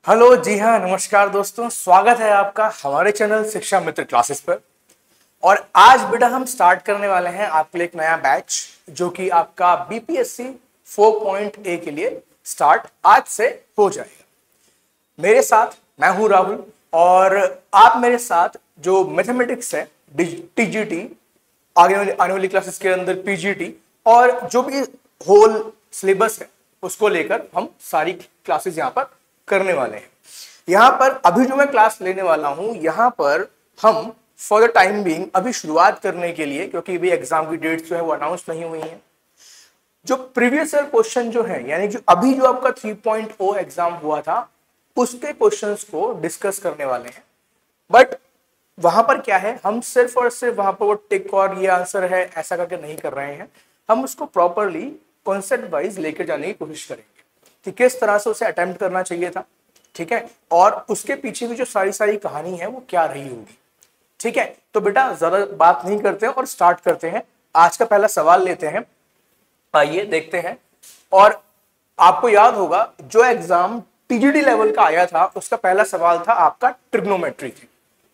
Hello जी हाँ, नमस्कार दोस्तों, स्वागत है आपका हमारे चैनल शिक्षा मित्र क्लासेस पर। और आज बेटा हम स्टार्ट करने वाले हैं आपके लिए एक नया बैच जो कि आपका बीपीएससी 4.A के लिए स्टार्ट आज से हो जाएगा। मेरे साथ मैं हूं राहुल और आप मेरे साथ जो मैथमेटिक्स है, टीजीटी, आने वाली क्लासेस के अंदर पीजीटी और जो भी होल सिलेबस है उसको लेकर हम सारी क्लासेस यहाँ पर करने वाले हैं। यहाँ पर अभी जो मैं क्लास लेने वाला हूं, यहाँ पर हम फॉर द टाइम बीइंग अभी शुरुआत करने के लिए, क्योंकि अभी एग्जाम की डेट्स जो है वो अनाउंस नहीं हुई है, जो प्रीवियस ईयर क्वेश्चन जो है यानी जो अभी जो आपका 3.0 एग्जाम हुआ था उसके क्वेश्चंस को डिस्कस करने वाले हैं। बट वहां पर क्या है, हम सिर्फ और सिर्फ वहां पर वो टिक और ये आंसर है ऐसा करके नहीं कर रहे हैं। हम उसको प्रॉपरली कॉन्सेप्ट वाइज लेकर जाने की कोशिश करेंगे कि किस तरह से उसे अटेम्प्ट करना चाहिए था, ठीक है, और उसके पीछे भी जो सारी कहानी है वो क्या रही होगी, ठीक है। तो बेटा ज्यादा बात नहीं करते हैं और स्टार्ट करते हैं। आज का पहला सवाल लेते हैं, आइए देखते हैं। और आपको याद होगा जो एग्जाम टीजीडी लेवल का आया था उसका पहला सवाल था आपका ट्रिग्नोमेट्री थी,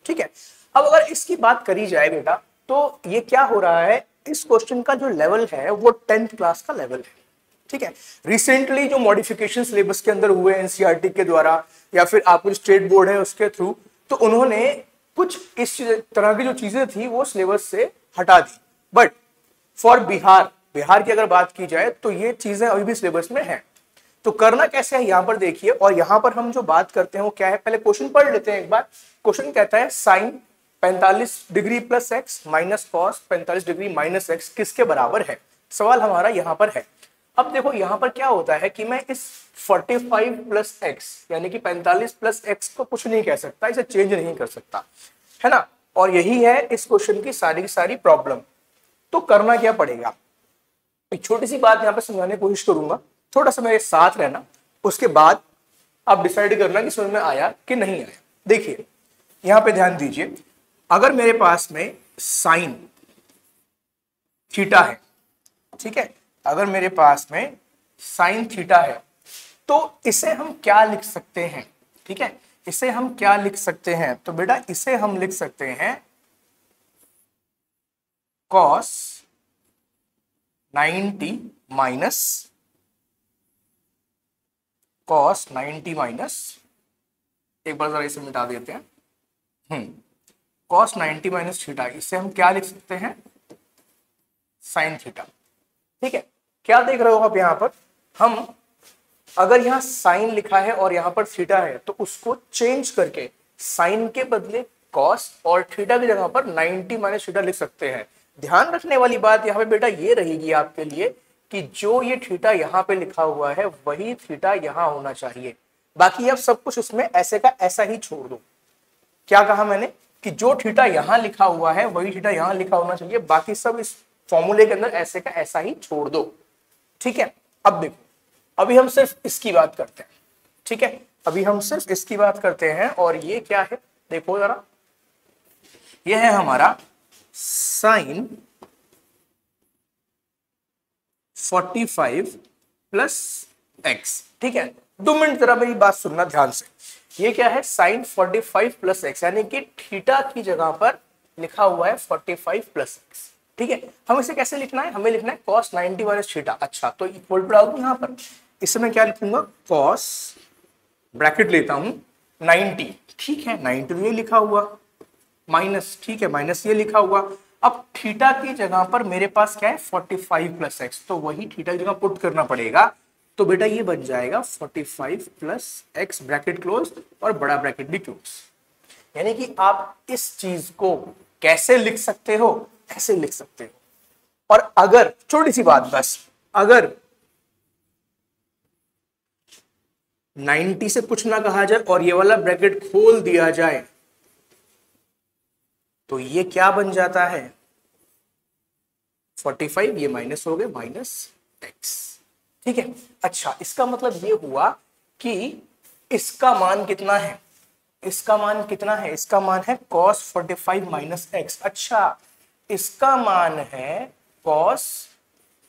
ठीक है। अब अगर इसकी बात करी जाए बेटा तो ये क्या हो रहा है, इस क्वेश्चन का जो लेवल है वो 10th क्लास का लेवल है, ठीक है। रिसेंटली जो मॉडिफिकेशन सिलेबस के अंदर हुए एनसीईआरटी के द्वारा या फिर आपको स्टेट बोर्ड है उसके थ्रू, तो उन्होंने कुछ इस तरह की जो चीजें थी वो सिलेबस से हटा दी। बट फॉर बिहार की अगर बात की जाए तो ये चीजें अभी भी सिलेबस में है। तो करना कैसे है यहां पर देखिए, और यहां पर हम जो बात करते हैं वो क्या है, पहले क्वेश्चन पढ़ लेते हैं एक बार। क्वेश्चन कहता है sine 45 degree plus x minus cos 45 degree minus x किसके बराबर है। सवाल हमारा यहां पर है। अब देखो यहां पर क्या होता है कि मैं इस 45 प्लस एक्स यानी कि 45 प्लस एक्स को कुछ नहीं कह सकता, इसे चेंज नहीं कर सकता, है ना। और यही है इस क्वेश्चन की सारी प्रॉब्लम। तो करना क्या पड़ेगा, एक छोटी सी बात यहां पर समझाने की कोशिश करूंगा, थोड़ा सा मेरे साथ रहना, उसके बाद आप डिसाइड करना कि समझ में आया कि नहीं आया। देखिए यहां पे ध्यान दीजिए, अगर मेरे पास में साइन थीटा है, ठीक है, अगर मेरे पास में साइन थीटा है तो इसे हम क्या लिख सकते हैं, ठीक है, इसे हम क्या लिख सकते हैं, तो बेटा इसे हम लिख सकते हैं cos 90 माइनस cos 90 माइनस, एक बार जरा इसे मिटा देते हैं, cos 90 माइनस थीटा, इसे हम क्या लिख सकते हैं, साइन थीटा, ठीक है। क्या देख रहे हो आप यहां पर, हम अगर यहां साइन लिखा है और यहां पर थीटा है तो उसको चेंज करके साइन के बदले कॉस और थीटा की जगह पर 90 माइनस थीटा लिख सकते हैं। ध्यान रखने वाली बात यहां पे बेटा ये रहेगी आपके लिए कि जो ये थीटा यहां पे लिखा हुआ है वही थीटा यहां होना चाहिए, बाकी अब सब कुछ उसमें ऐसे का ऐसा ही छोड़ दो। क्या कहा मैंने कि जो थीटा यहां लिखा हुआ है वही थीटा यहां लिखा होना चाहिए, बाकी सब इस फॉर्मूले के अंदर ऐसे का ऐसा ही छोड़ दो, ठीक है। अब देखो अभी हम सिर्फ इसकी बात करते हैं, ठीक है, अभी हम सिर्फ इसकी बात करते हैं। और ये क्या है देखो जरा, ये है हमारा साइन 45 प्लस एक्स, ठीक है। 2 मिनट जरा मेरी बात सुनना ध्यान से। ये क्या है, साइन 45 प्लस एक्स यानी कि थीटा की जगह पर लिखा हुआ है 45 प्लस एक्स, ठीक है। हम इसे कैसे लिखना है, हमें लिखना है cos 90 माइनस थीटा। अच्छा तो इक्वल टू डाल दूं यहां पर, इसे मैं क्या लिखूंगा, cos ब्रैकेट लेता हूं 90, ठीक है, 90 तो ये लिखा हुआ माइनस, ठीक है, माइनस ये लिखा हुआ। अब थीटा की जगह पर मेरे पास क्या है 45 प्लस एक्स, तो वही थीटा की जगह पुट करना पड़ेगा। तो बेटा ये बन जाएगा 45 प्लस एक्स ब्रैकेट क्लोज और बड़ा ब्रैकेट भी क्लोज। यानी कि आप इस चीज को कैसे लिख सकते हो, ऐसे लिख सकते हो। और अगर छोटी सी बात बस, अगर 90 से कुछ ना कहा जाए और ये वाला ब्रैकेट खोल दिया जाए तो ये क्या बन जाता है 45, ये माइनस हो गए माइनस एक्स, ठीक है। अच्छा इसका मतलब ये हुआ कि इसका मान कितना है, इसका मान कितना है, इसका मान है cos 45 माइनस एक्स। अच्छा इसका मान है cos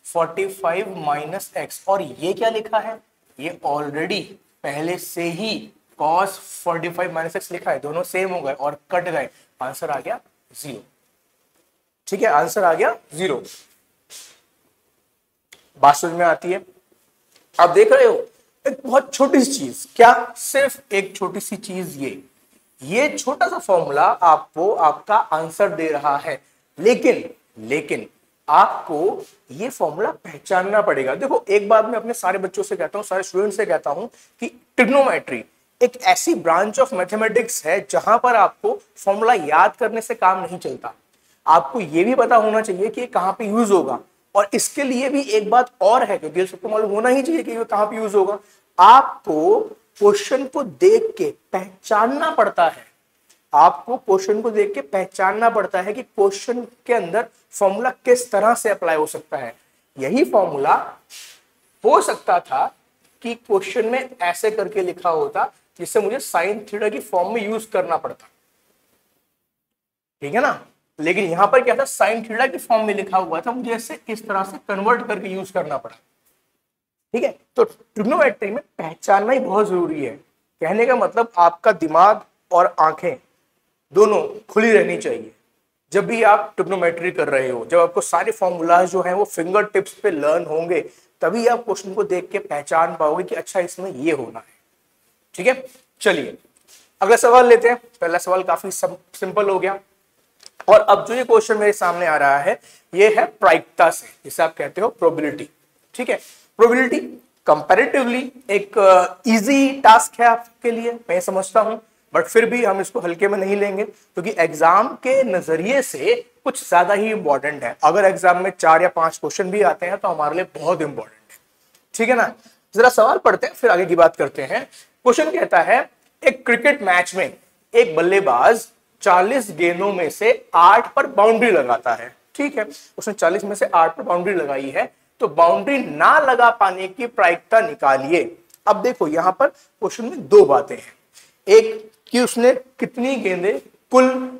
45 माइनस एक्स, और ये क्या लिखा है, ये ऑलरेडी पहले से ही cos 45 माइनस एक्स लिखा है, दोनों सेम हो गए और कट गए, आंसर आ गया 0। ठीक है, आंसर आ गया 0। बात समझ में आती है? आप देख रहे हो एक बहुत छोटी सी चीज, क्या सिर्फ एक छोटी सी चीज, ये छोटा सा फॉर्मूला आपको आपका आंसर दे रहा है, लेकिन आपको ये फॉर्मूला पहचानना पड़ेगा। देखो एक बात मैं अपने सारे बच्चों से कहता हूं, सारे स्टूडेंट से कहता हूं कि ट्रिग्नोमेट्री एक ऐसी ब्रांच ऑफ मैथमेटिक्स है जहां पर आपको फॉर्मूला याद करने से काम नहीं चलता। आपको यह भी पता होना चाहिए कि कहां पे यूज होगा, और इसके लिए भी एक बात और है क्योंकि सबको मालूम होना ही चाहिए कि ये कहां पे यूज होगा। आपको क्वेश्चन को देख के पहचानना पड़ता है, आपको क्वेश्चन को देख के पहचानना पड़ता है कि क्वेश्चन के अंदर फॉर्मूला किस तरह से अप्लाई हो सकता है। यही फॉर्मूला हो सकता था कि क्वेश्चन में ऐसे करके लिखा होता जिससे मुझे साइन थीटा की फॉर्म में यूज करना पड़ता, ठीक है ना। लेकिन यहां पर क्या था, साइन थीटा की फॉर्म में लिखा हुआ था, मुझे इसे इस तरह से कन्वर्ट करके यूज करना पड़ा। ठीक है, तो ट्रिग्नोमेट्री में पहचानना ही बहुत जरूरी है। कहने का मतलब आपका दिमाग और आंखें दोनों खुली रहनी चाहिए जब भी आप ट्रिग्नोमेट्री कर रहे हो। जब आपको सारे फॉर्मूलाज जो हैं वो फिंगर टिप्स पे लर्न होंगे, तभी आप क्वेश्चन को देख के पहचान पाओगे कि अच्छा इसमें ये होना है। ठीक है, चलिए अगला सवाल लेते हैं। पहला सवाल काफी सिंपल हो गया, और अब जो ये क्वेश्चन मेरे सामने आ रहा है ये है प्रायिकता से, जिसे आप कहते हो प्रोबेबिलिटी। ठीक है, प्रोबेबिलिटी कंपैरेटिवली एक इजी टास्क है आपके लिए, मैं समझता हूं, बट फिर भी हम इसको हल्के में नहीं लेंगे क्योंकि एग्जाम के नजरिए से कुछ ज्यादा ही इंपॉर्टेंट है। अगर एग्जाम में 4 या 5 क्वेश्चन भी आते हैं तो हमारे लिए बहुत इंपॉर्टेंट है। ठीक है ना, जरा सवाल पढ़ते हैं फिर आगे की बात करते हैं। क्वेश्चन कहता है एक क्रिकेट मैच में एक बल्लेबाज 40 गेंदों में से 8 पर बाउंड्री लगाता है। ठीक है, उसने 40 में से 8 पर बाउंड्री लगाई है, तो बाउंड्री ना लगा पाने की प्रायिकता निकालिए। अब देखो यहां पर क्वेश्चन में दो बातें हैं, एक कि उसने कितनी गेंदें कुल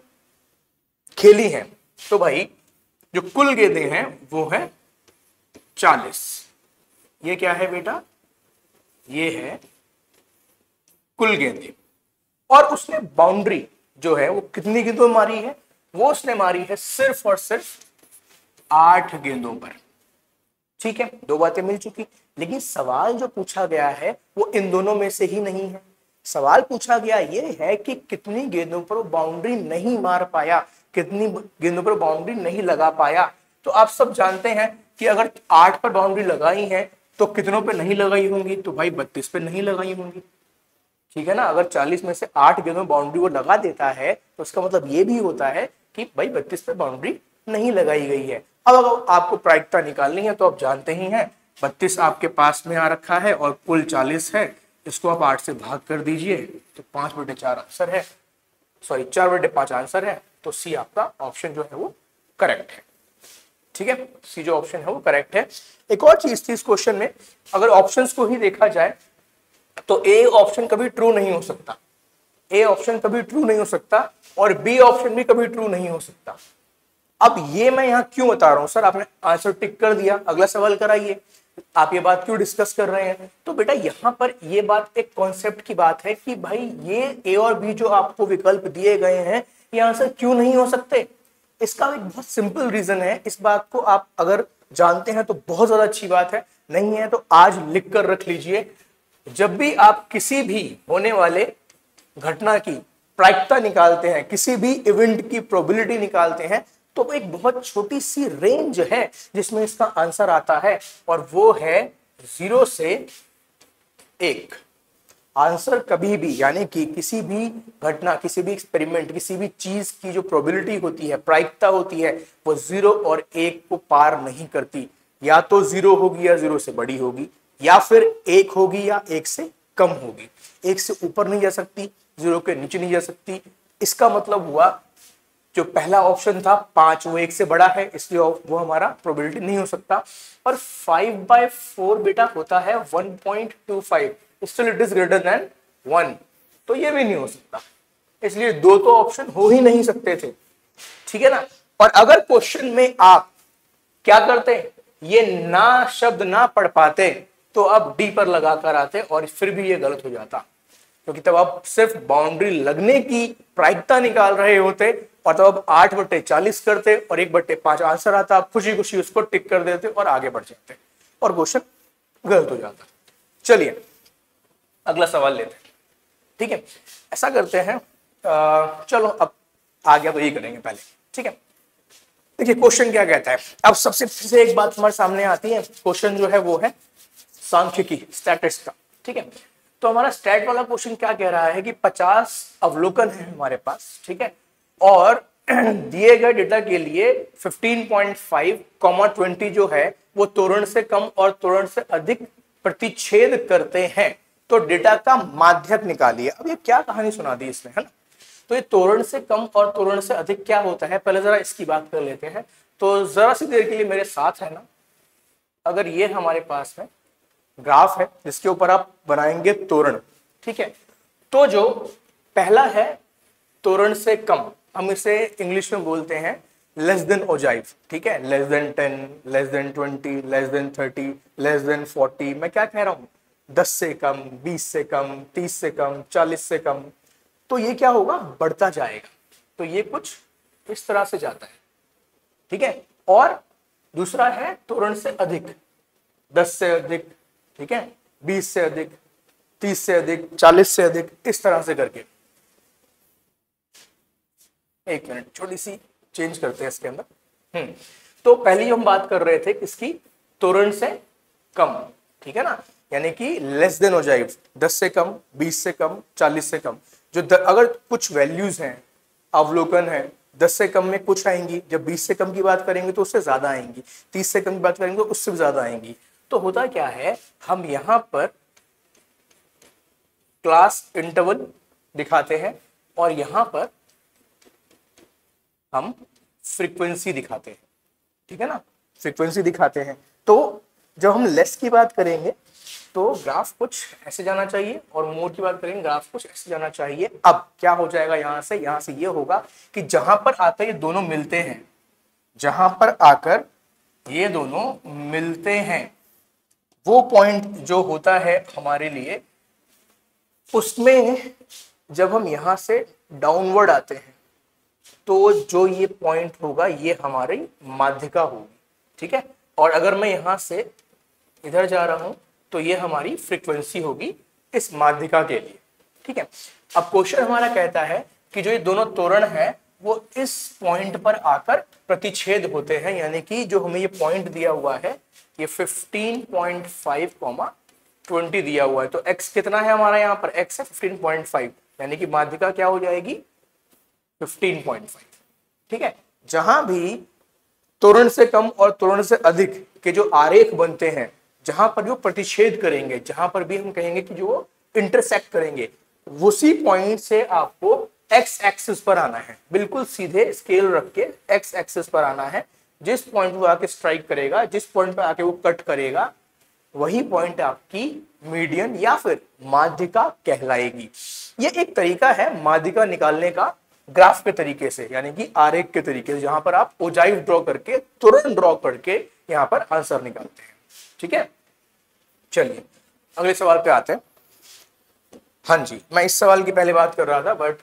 खेली हैं, तो भाई जो कुल गेंदें हैं वो है 40। ये क्या है बेटा, ये है कुल गेंदें, और उसने बाउंड्री जो है वो कितनी गेंदों में मारी है, वो उसने मारी है सिर्फ और सिर्फ 8 गेंदों पर। ठीक है, दो बातें मिल चुकी, लेकिन सवाल जो पूछा गया है वो इन दोनों में से ही नहीं है। सवाल पूछा गया ये है कि कितनी गेंदों पर वो बाउंड्री नहीं मार पाया, कितनी गेंदों पर बाउंड्री नहीं लगा पाया। तो आप सब जानते हैं कि अगर 8 पर बाउंड्री लगाई है तो कितनों पे नहीं लगाई होंगी, तो भाई 32 पे नहीं लगाई होंगी। ठीक है ना, अगर 40 में से 8 गेंदों में बाउंड्री वो लगा देता है तो उसका मतलब ये भी होता है कि भाई 32 पे बाउंड्री नहीं लगाई गई है। अब अगर आपको प्रायिकता निकालनी है तो आप जानते ही हैं 32 आपके पास में आ रखा है और कुल 40 है, इसको आप 8 से भाग कर दीजिए तो 5/4 आंसर है, सॉरी 4/5 आंसर है। तो सी आपका ऑप्शन जो है वो करेक्ट है। ठीक है, सी जो ऑप्शन है वो करेक्ट है। एक और चीज थी इस क्वेश्चन में, अगर ऑप्शंस को ही देखा जाए तो ए ऑप्शन कभी ट्रू नहीं हो सकता, ए ऑप्शन कभी ट्रू नहीं हो सकता, और बी ऑप्शन भी कभी ट्रू नहीं हो सकता। अब ये मैं यहां क्यों बता रहा हूं, सर आपने आंसर टिक कर दिया, अगला सवाल कराइए, आप ये बात क्यों डिस्कस कर रहे हैं। तो बेटा यहां पर ये बात एक कॉन्सेप्ट की बात है कि भाई ये ए और बी जो आपको विकल्प दिए गए हैं ये आंसर क्यों नहीं हो सकते। इसका एक बहुत सिंपल रीजन है, इस बात को आप अगर जानते हैं तो बहुत ज्यादा अच्छी बात है, नहीं है तो आज लिख कर रख लीजिए। जब भी आप किसी भी होने वाले घटना की प्रायिकता निकालते हैं, किसी भी इवेंट की प्रोबेबिलिटी निकालते हैं, तो एक बहुत छोटी सी रेंज है जिसमें इसका आंसर आता है, और वो है 0 से 1। आंसर कभी भी, यानी कि किसी भी घटना, किसी भी एक्सपेरिमेंट, किसी भी चीज की जो प्रोबेबिलिटी होती है, प्रायिकता होती है, वो 0 और 1 को पार नहीं करती। या तो 0 होगी या 0 से बड़ी होगी, या फिर 1 होगी या 1 से कम होगी। 1 से ऊपर नहीं जा सकती, 0 के नीचे नहीं जा सकती। इसका मतलब हुआ जो पहला ऑप्शन था 5 वो 1 से बड़ा है, इसलिए वो हमारा प्रोबेबिलिटी नहीं हो सकता। और 5/4 बेटा होता है 1.25, still it is greater than 1, तो ये भी नहीं हो सकता। इसलिए दो तो ऑप्शन हो ही नहीं सकते थे। ठीक है ना, और अगर क्वेश्चन में आप क्या करते, ये ना शब्द ना पढ़ पाते तो अब डी पर लगाकर आते और फिर भी ये गलत हो जाता। क्योंकि तब आप सिर्फ बाउंड्री लगने की प्रायिकता निकाल रहे होते और तब आप 8/40 करते और 1/5 आंसर आता, आप खुशी खुशी उसको टिक कर देते और आगे बढ़ जाते और क्वेश्चन गलत हो जाता। चलिए अगला सवाल लेते हैं। ठीक है, ऐसा करते हैं, चलो अब आ गया तो ये करेंगे पहले। ठीक है, देखिए क्वेश्चन क्या कहता है। अब सबसे पहले एक बात हमारे सामने आती है, क्वेश्चन जो है वो है सांख्यिकी, स्टैटिस्टिक्स का। ठीक है, तो हमारा स्टैट वाला क्वेश्चन क्या कह रहा है कि 50 अवलोकन है हमारे पास। ठीक है, और दिए गए डेटा के लिए 15.5, 20 जो है वो तोरण से कम और तोरण से अधिक प्रतिच्छेद करते हैं, तो डेटा का माध्यक निकालिए। अब ये क्या कहानी सुना दी इसने, है ना। तो ये तोरण से कम और तोरण से अधिक क्या होता है, पहले जरा इसकी बात कर लेते हैं। तो जरा सी देर के लिए मेरे साथ है ना, अगर ये हमारे पास में ग्राफ है जिसके ऊपर आप बनाएंगे तोरण। ठीक है, तो जो पहला है तोरण से कम, हम इसे इंग्लिश में बोलते हैं लेस देन ओजाइव। ठीक है, less than 10, less than 20, less than 30, less than 40। मैं क्या कह रहा हूं, 10 से कम, 20 से कम, 30 से कम, 40 से कम। तो ये क्या होगा, बढ़ता जाएगा। तो ये कुछ इस तरह से जाता है। ठीक है, और दूसरा है तोरण से अधिक, 10 से अधिक, ठीक है, 20 से अधिक, 30 से अधिक, 40 से अधिक, इस तरह से करके। एक मिनट, छोटी सी चेंज करते हैं इसके अंदर। तो पहले हम बात कर रहे थे किसकी, तोरण से कम। ठीक है ना, यानी कि लेस देन ओजाइव, 10 से कम, 20 से कम, 40 से कम। जो अगर कुछ वैल्यूज हैं, अवलोकन है, 10 से कम में कुछ आएंगी, जब 20 से कम की बात करेंगे तो उससे ज्यादा आएंगी, 30 से कम की बात करेंगे तो उससे भी ज्यादा आएंगी। तो होता क्या है, हम यहां पर क्लास इंटरवल दिखाते हैं और यहां पर हम फ्रीक्वेंसी दिखाते हैं। ठीक है ना, फ्रीक्वेंसी दिखाते हैं। तो जब हम लेस की बात करेंगे तो ग्राफ कुछ ऐसे जाना चाहिए और मोर की बात करेंगे ग्राफ कुछ ऐसे जाना चाहिए। अब क्या हो जाएगा, यहां से ये होगा कि जहां पर आकर ये दोनों मिलते हैं, जहां पर आकर ये दोनों मिलते हैं, वो पॉइंट जो होता है हमारे लिए, उसमें जब हम यहां से डाउनवर्ड आते हैं तो जो ये पॉइंट होगा ये हमारी माध्यिका होगी। ठीक है, और अगर मैं यहां से इधर जा रहा हूं तो ये हमारी फ्रीक्वेंसी होगी इस माध्यिका के लिए। ठीक है, अब क्वेश्चन हमारा कहता है कि जो ये दोनों तोरण है वो इस पॉइंट पर आकर प्रतिच्छेद होते हैं, यानी कि जो हमें ये पॉइंट दिया हुआ है ये 15.5, 20 दिया हुआ है। तो x कितना है हमारा, यहाँ पर x है 15.5, यानी कि माध्यिका क्या हो जाएगी 15.5। ठीक है, जहां भी तोरण से कम और तोरण से अधिक के जो आरेख बनते हैं, जहां पर जो प्रतिच्छेद करेंगे, जहां पर भी हम कहेंगे कि जो इंटरसेक्ट करेंगे, उसी पॉइंट से आपको एक्स एक्सिस पर आना है, बिल्कुल सीधे स्केल रख के एक्स एक्सिस पर आना है। जिस पॉइंट पर आके स्ट्राइक करेगा, जिस पॉइंट पर आके वो कट करेगा, वही पॉइंट आपकी मीडियन या फिर माध्यिका कहलाएगी। ये एक तरीका है माध्यिका निकालने का, ग्राफ के तरीके से, यानी कि आरेख के तरीके से, जहां पर आप ओजाइव ड्रॉ करके, तुरंत ड्रॉ करके यहां पर आंसर निकालते हैं। ठीक है, चलिए अगले सवाल पे आते हैं। हाँ जी, मैं इस सवाल की पहले बात कर रहा था बट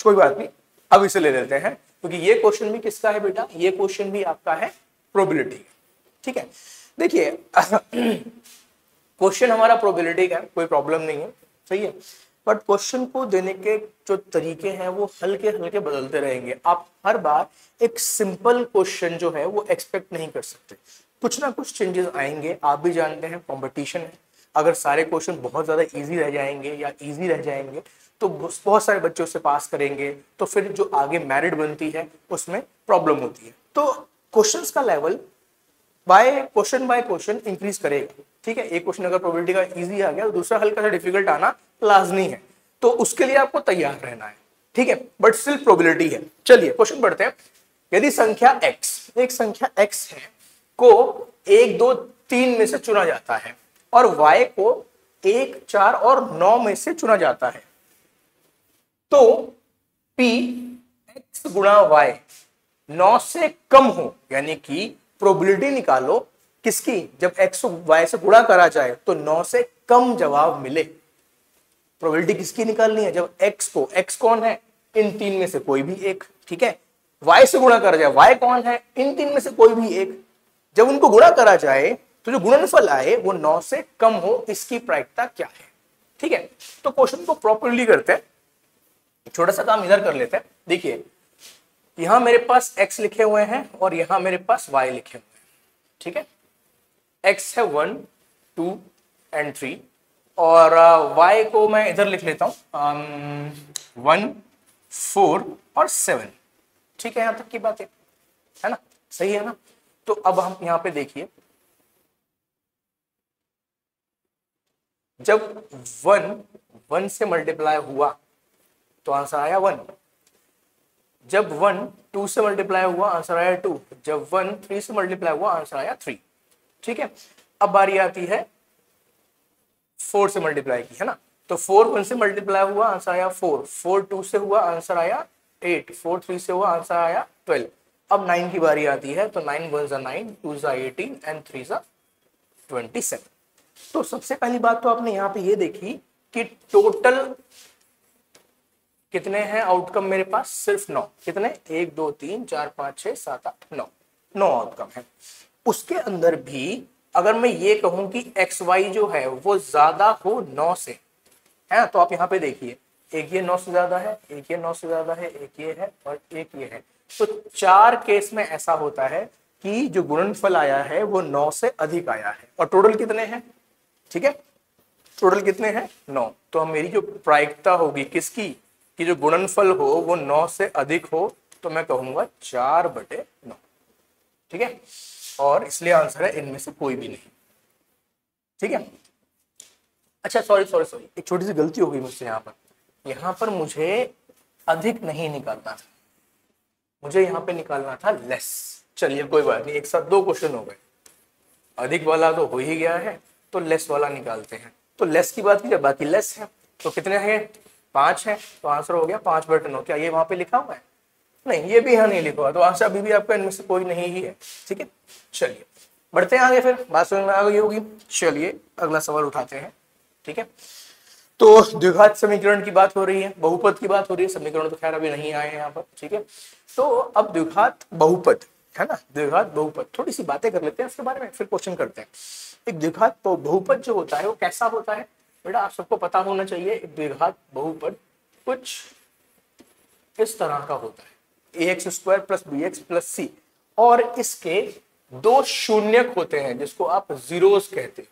कोई बात नहीं, अब इसे ले लेते हैं, क्योंकि ये क्वेश्चन भी किसका है बेटा, ये क्वेश्चन भी आपका है प्रोबेबिलिटी। ठीक है, देखिए क्वेश्चन हमारा प्रोबेबिलिटी का है, कोई प्रॉब्लम नहीं है, सही है, बट क्वेश्चन को देने के जो तरीके हैं वो हल्के हल्के बदलते रहेंगे। आप हर बार एक सिंपल क्वेश्चन जो है वो एक्सपेक्ट नहीं कर सकते, कुछ ना कुछ चेंजेस आएंगे। आप भी जानते हैं कंपटीशन है, अगर सारे क्वेश्चन बहुत ज्यादा इजी रह जाएंगे या इजी रह जाएंगे तो बहुत सारे बच्चों से पास करेंगे, तो फिर जो आगे मेरिट बनती है उसमें प्रॉब्लम होती है। तो क्वेश्चंस का लेवल बाय क्वेश्चन इंक्रीज करेगा। ठीक है, एक क्वेश्चन अगर प्रोबेबिलिटी का इजी आ गया तो दूसरा हल्का सा डिफिकल्ट आना लाजमी है, तो उसके लिए आपको तैयार रहना है। ठीक है, बट स्टिल प्रोबेबिलिटी है। चलिए क्वेश्चन पढ़ते हैं। यदि संख्या x, एक संख्या x है, को 1, 2, 3 में से चुना जाता है और y को 1, 4 और 9 में से चुना जाता है, तो p x गुणा y 9 से कम हो, यानी कि प्रोबेबिलिटी निकालो किसकी, जब x को y से गुणा करा जाए तो 9 से कम जवाब मिले। प्रोबेबिलिटी किसकी निकालनी है, जब x को, x कौन है, इन तीन में से कोई भी एक, ठीक है, y से गुणा करा जाए, y कौन है, इन तीन में से कोई भी एक, जब उनको गुणा करा जाए तो जो गुणनफल आए वो 9 से कम हो, इसकी प्रायिकता क्या है। ठीक है, तो क्वेश्चन को प्रॉपर्ली करते हैं, छोटा सा काम इधर कर लेते हैं। देखिए यहां मेरे पास x लिखे हुए हैं और यहां मेरे पास y लिखे हुए हैं, ठीक है, x है 1 2 एंड 3 और y को मैं इधर लिख लेता हूं 1 4 और 7, ठीक है, यहां तक की बात है ना, सही है ना। तो अब हम यहां पे देखिए, जब 1 से मल्टीप्लाई हुआ तो आंसर आया 1, जब 1 2 से मल्टीप्लाई हुआ आंसर आया 2, जब 1 3 से मल्टीप्लाई हुआ आंसर आया 3, ठीक है। अब बारी आती है 4 से मल्टीप्लाई की, है ना, तो 4 1 से मल्टीप्लाई हुआ आंसर आया 4, 4 2 से हुआ आंसर आया 8, 4 3 से हुआ आंसर आया 12। अब 9 की बारी आती है, तो 9 1 9 2 18 एंड 3 27। तो सबसे पहली बात तो आपने यहाँ पे ये देखी कि टोटल कितने हैं आउटकम मेरे पास, सिर्फ 9, कितने, 1 2 3 4 5 6 7 8 9 आउटकम है। उसके अंदर भी अगर मैं ये कहूं कि एक्स वाई जो है वो ज्यादा हो 9 से, है ना, तो आप यहाँ पे देखिए, एक ये 9 से ज्यादा है, एक ये 9 से ज्यादा है, एक ये है और एक ये है। तो 4 केस में ऐसा होता है कि जो गुणनफल आया है वो 9 से अधिक आया है, और टोटल कितने हैं, ठीक है, टोटल कितने हैं 9। तो हम मेरी जो प्रायिकता होगी किसकी, कि जो गुणनफल हो वो 9 से अधिक हो, तो मैं कहूंगा 4/9, ठीक है, और इसलिए आंसर है इनमें से कोई भी नहीं, ठीक है। अच्छा सॉरी, एक छोटी सी गलती हो गई मुझसे, यहाँ पर मुझे अधिक नहीं निकालना था, मुझे यहाँ पे निकालना था लेस। चलिए कोई बात नहीं, एक साथ 2 क्वेश्चन हो गए, अधिक वाला तो हो ही गया है, तो लेस वाला निकालते हैं। तो लेस की बात कीजिए, बाकी लेस है, तो कितने हैं, 5 है, तो आंसर हो गया 5/9। क्या ये वहां पे लिखा हुआ है, नहीं, ये भी यहाँ नहीं लिखा हुआ, तो आंसर अभी भी आपका इनमें से कोई नहीं ही है, ठीक है। चलिए बढ़ते हैं आगे, फिर बात समझ में आ गई होगी। चलिए अगला सवाल उठाते हैं, ठीक है। तो द्विघात समीकरण की बात हो रही है, बहुपद की बात हो रही है, समीकरण तो खैर अभी नहीं आए यहाँ पर, ठीक है। तो अब द्विघात बहुपद, है ना, द्विघात बहुपद, थोड़ी सी बातें कर लेते हैं इसके बारे में, फिर क्वेश्चन करते हैं। एक द्विघात बहुपद जो होता है वो कैसा होता है बेटा, आप सबको पता होना चाहिए। एक द्विघात बहुपद कुछ इस तरह का होता है, ax² + bx + c, और इसके 2 शून्यक होते हैं जिसको आप जीरोस कहते हैं,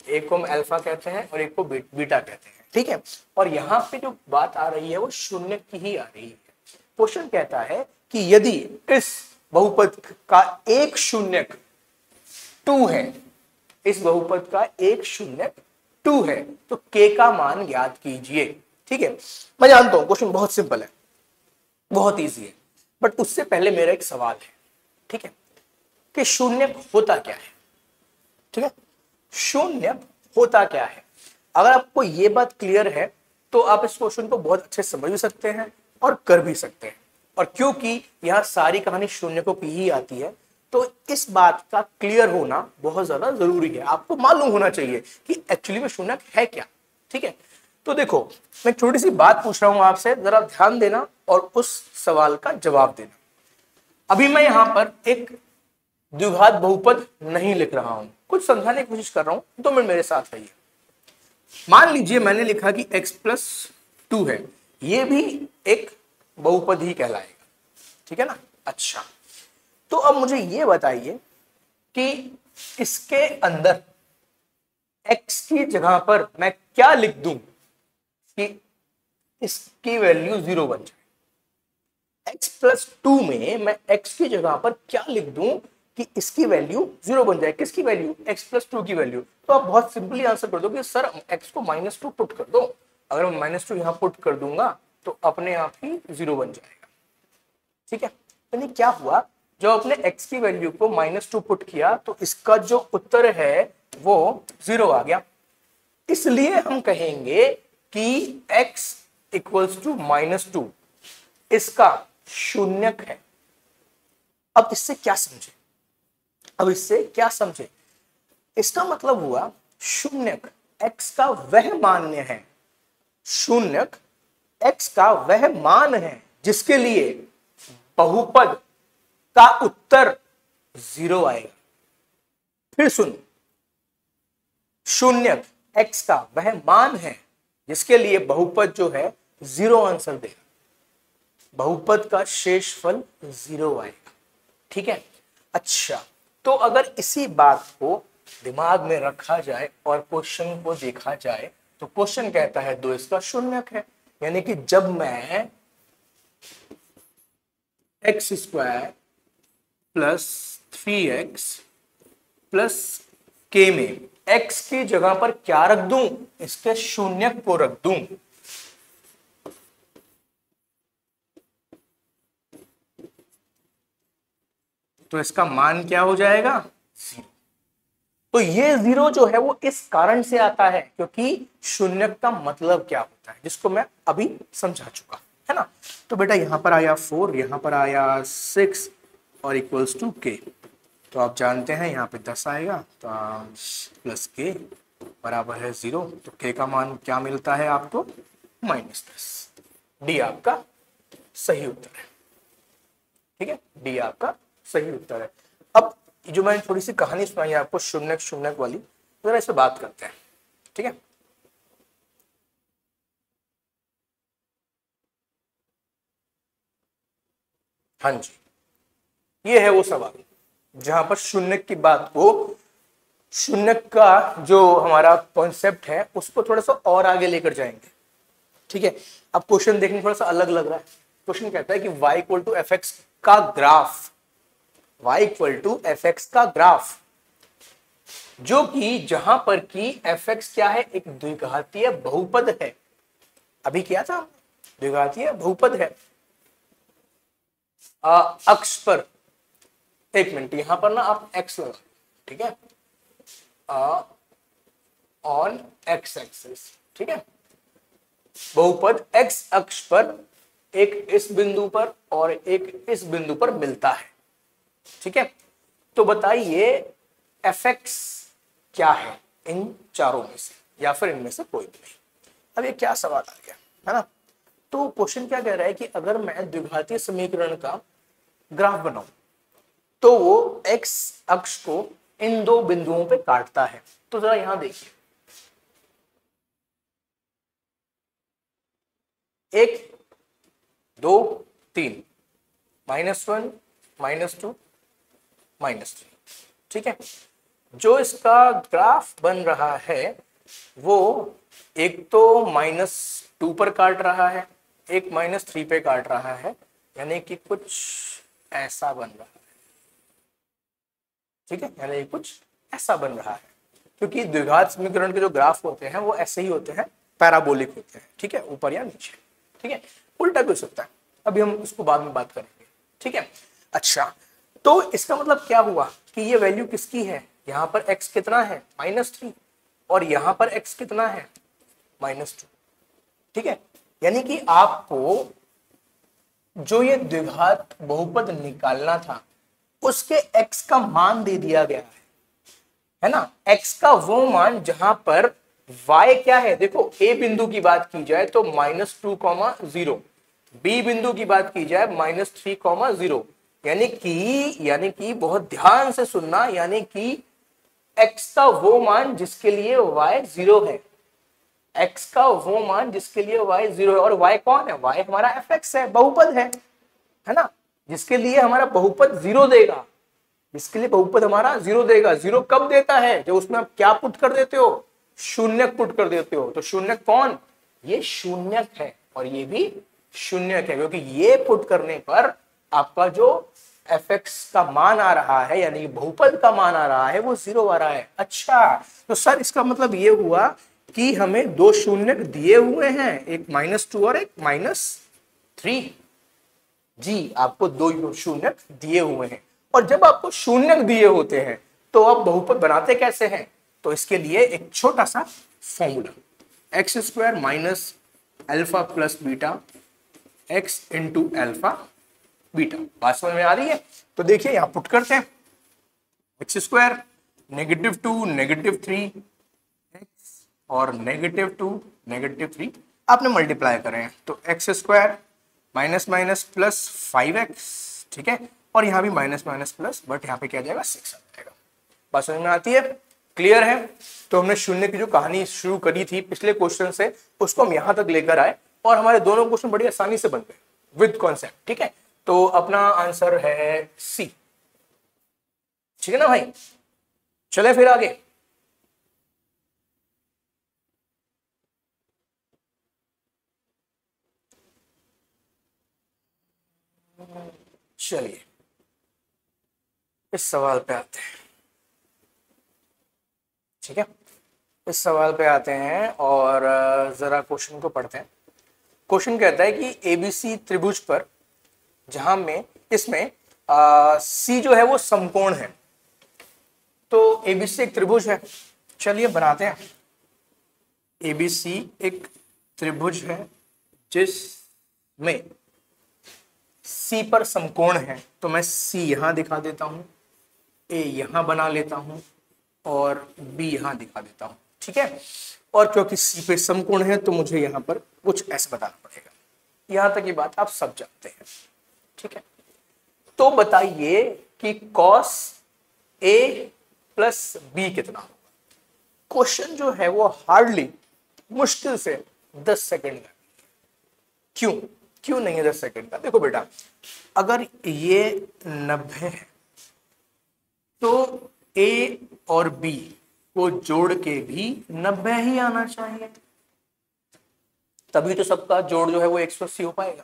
एक को हम अल्फा कहते हैं और एक को बीटा कहते हैं, ठीक है। और यहाँ पे जो बात आ रही है वो शून्यक की ही आ रही है। क्वेश्चन कहता है कि यदि इस बहुपद का एक शून्यक 2 है, इस बहुपद का एक शून्यक 2 है, तो k का मान ज्ञात कीजिए, ठीक है। मैं जानता हूं क्वेश्चन बहुत सिंपल है, बहुत इजी है, बट उससे पहले मेरा एक सवाल है, ठीक है, कि शून्यक होता क्या है, ठीक है, शून्यक होता क्या है। अगर आपको ये बात क्लियर है तो आप इस क्वेश्चन को बहुत अच्छे समझ भी सकते हैं और कर भी सकते हैं, और क्योंकि यहां सारी कहानी शून्यकों की ही आती है, तो इस बात का क्लियर होना बहुत ज्यादा जरूरी है। आपको मालूम होना चाहिए कि एक्चुअली में शून्यक है क्या, ठीक है। तो देखो, मैं छोटी सी बात पूछ रहा हूं आपसे, जरा ध्यान देना और उस सवाल का जवाब देना। अभी मैं यहां पर एक द्विघात बहुपद नहीं लिख रहा हूं, कुछ समझाने की कोशिश कर रहा हूं, 2 मिनट मेरे साथ रहिए। मान लीजिए मैंने लिखा कि x + 2 है, ये भी एक बहुपद ही कहलाएगा, ठीक है ना। अच्छा, तो अब मुझे ये बताइए कि इसके अंदर x की जगह पर मैं क्या लिख दूं कि इसकी वैल्यू 0 बन जाए। x + 2 में मैं x की जगह पर क्या लिख दूं कि इसकी वैल्यू 0 बन जाए। किसकी वैल्यू, x + 2 की वैल्यू। तो आप बहुत सिंपली आंसर कर दो कि सर x को -2 पुट कर दो। अगर मैं -2 यहां पुट कर दूंगा तो अपने आप ही 0 बन जाएगा, ठीक है। यानी क्या हुआ, जो अपने x की वैल्यू को -2 पुट किया तो इसका जो उत्तर है वो 0 आ गया। इसलिए हम कहेंगे कि x = -2 इसका शून्यक है। अब इससे क्या समझे, इसका मतलब हुआ शून्यक x का वह मान्य है, शून्यक x का वह मान है जिसके लिए बहुपद का उत्तर 0 आएगा। फिर सुनो, शून्यक x का वह मान है जिसके लिए बहुपद जो है 0 आंसर देगा, बहुपद का शेषफल 0 आएगा। ठीक है, अच्छा, तो अगर इसी बात को दिमाग में रखा जाए और क्वेश्चन को देखा जाए तो क्वेश्चन कहता है 2 इसका शून्यक है, यानी कि जब मैं x square plus 3x plus k में x की जगह पर क्या रख दूं, इसके शून्यक को रख दूं, तो इसका मान क्या हो जाएगा, 0। तो ये 0 जो है वो इस कारण से आता है क्योंकि शून्यक का मतलब क्या होता है, जिसको मैं अभी समझा चुका, है ना। तो बेटा यहां पर आया 4, यहां पर आया 6 और इक्वल्स टू k, तो आप जानते हैं यहाँ पे 10 आएगा, तो प्लस k बराबर है 0, तो k का मान क्या मिलता है आपको, -10। डी आपका सही उत्तर है। ठीक है, डी आपका सही उत्तर है। अब जो मैंने थोड़ी सी कहानी सुनाई है आपको शून्यक शून्यक वाली, जरा इस पे बात करते हैं। ठीक है, हाँ जी, ये है वो सवाल जहां पर शून्यक की बात को, शून्यक का जो हमारा कॉन्सेप्ट है उसको थोड़ा सा और आगे लेकर जाएंगे। ठीक है, अब क्वेश्चन देखने थोड़ा सा अलग लग रहा है। क्वेश्चन कहता है कि y equal to F X का graph, y equal to F X का ग्राफ, जो कि जहां पर कि एफ एक्स क्या है, एक द्विघातीय बहुपद है। अभी क्या था, द्विघातीय बहुपद है। अक्ष पर, एक मिनट यहां पर ना आप x लगा, ठीक है, ऑन x एक्सिस। ठीक है, बहुपद x अक्ष पर एक इस बिंदु पर और एक इस बिंदु पर मिलता है। ठीक है, तो बताइए fx क्या है इन चारों में से, या फिर इनमें से कोई भी नहीं। अब ये क्या सवाल आ गया, है ना। तो क्वेश्चन क्या कह रहा है कि अगर मैं द्विघातीय समीकरण का ग्राफ बनाऊं तो वो x अक्ष को इन दो बिंदुओं पे काटता है। तो जरा यहां देखिए, 1 2 3, -1 -2 -3। ठीक है, जो इसका ग्राफ बन रहा है वो एक तो -2 पर काट रहा है, एक -3 पे काट रहा है, यानी कि कुछ ऐसा बन रहा है। ठीक है, यानी कुछ ऐसा बन रहा है, क्योंकि द्विघात समीकरण के जो ग्राफ होते हैं वो ऐसे ही होते हैं, पैराबोलिक होते हैं। ठीक है, ऊपर या नीचे। ठीक है, उल्टा भी हो सकता है, अभी हम इसको बाद में बात करेंगे। ठीक है, अच्छा, तो इसका मतलब क्या हुआ कि ये वैल्यू किसकी है, यहां पर x कितना है, -3, और यहां पर x कितना है, -2। ठीक है, यानी कि आपको जो ये द्विघात बहुपद निकालना था उसके x का मान दे दिया गया है ना। x का वो मान जहां पर y क्या है, देखो a बिंदु की बात की जाए तो -2, 0, b बिंदु की बात की जाए -3, 0, यानी कि बहुत ध्यान से सुनना, यानी कि x का वो मान जिसके लिए y 0 है, x का वो मान जिसके लिए y 0 है, और y कौन है, y हमारा fx है, बहुपद है ना, जिसके लिए हमारा बहुपद 0 देगा, जिसके लिए बहुपद हमारा 0 देगा। 0 कब देता है, जब उसमें आप क्या पुट कर देते हो, शून्यक पुट कर देते हो। तो शून्यक कौन, ये शून्यक है, और ये भी शून्यक है, क्योंकि ये पुट करने पर आपका जो fx का मान आ रहा है, यानी बहुपद का मान आ रहा है, वो 0 आ रहा है। अच्छा, तो सर इसका मतलब ये हुआ कि हमें दो शून्यक दिए हुए हैं, एक -2 और एक -3। जी, आपको दो शून्यक दिए हुए हैं, और जब आपको शून्यक दिए होते हैं तो आप बहुपद बनाते कैसे हैं, तो इसके लिए एक छोटा सा formula, x² minus alpha plus beta x into alpha beta. बात समझ में आ रही है, तो देखिए यहां पुट करते हैं, x² -2 -3 x और -2 -3 आपने मल्टीप्लाई करें हैं, तो x square minus minus plus 5x, ठीक है, और यहाँ भी माइनस माइनस प्लस, बट यहाँ पे क्या आ जाएगा 6 आ जाएगा। बात समझ में आती है? क्लियर है? तो हमने शून्य की जो कहानी शुरू करी थी पिछले क्वेश्चन से, उसको हम यहां तक लेकर आए और हमारे दोनों क्वेश्चन बड़ी आसानी से बन गए विद कॉन्सेप्ट, ठीक है। तो अपना आंसर है सी, ठीक है ना भाई। चले फिर आगे। चलिए इस सवाल पे आते हैं, ठीक है। इस सवाल पे आते हैं और जरा क्वेश्चन को पढ़ते हैं। क्वेश्चन कहता है कि एबीसी त्रिभुज पर, जहां में इसमें सी जो है वो समकोण है, तो एबीसी एक त्रिभुज है। चलिए बनाते हैं। एबीसी एक त्रिभुज है जिसमें सी पर समकोण है, तो मैं सी यहां दिखा देता हूं, ए यहां बना लेता हूं और बी यहां दिखा देता हूं, ठीक है। और क्योंकि सी पे समकोण है तो मुझे यहां पर कुछ ऐसा बताना पड़ेगा। यहां तक की बात आप सब जानते हैं, ठीक है। तो बताइए कि cos a प्लस बी कितना होगा। क्वेश्चन जो है वो हार्डली, मुश्किल से 10 सेकंड का। क्यों नहीं है 10 सेकंड का? देखो बेटा, अगर ये 90 है तो a और b को जोड़ के भी 90 ही आना चाहिए, तभी तो सबका जोड़ जो है वो 180 हो पाएगा।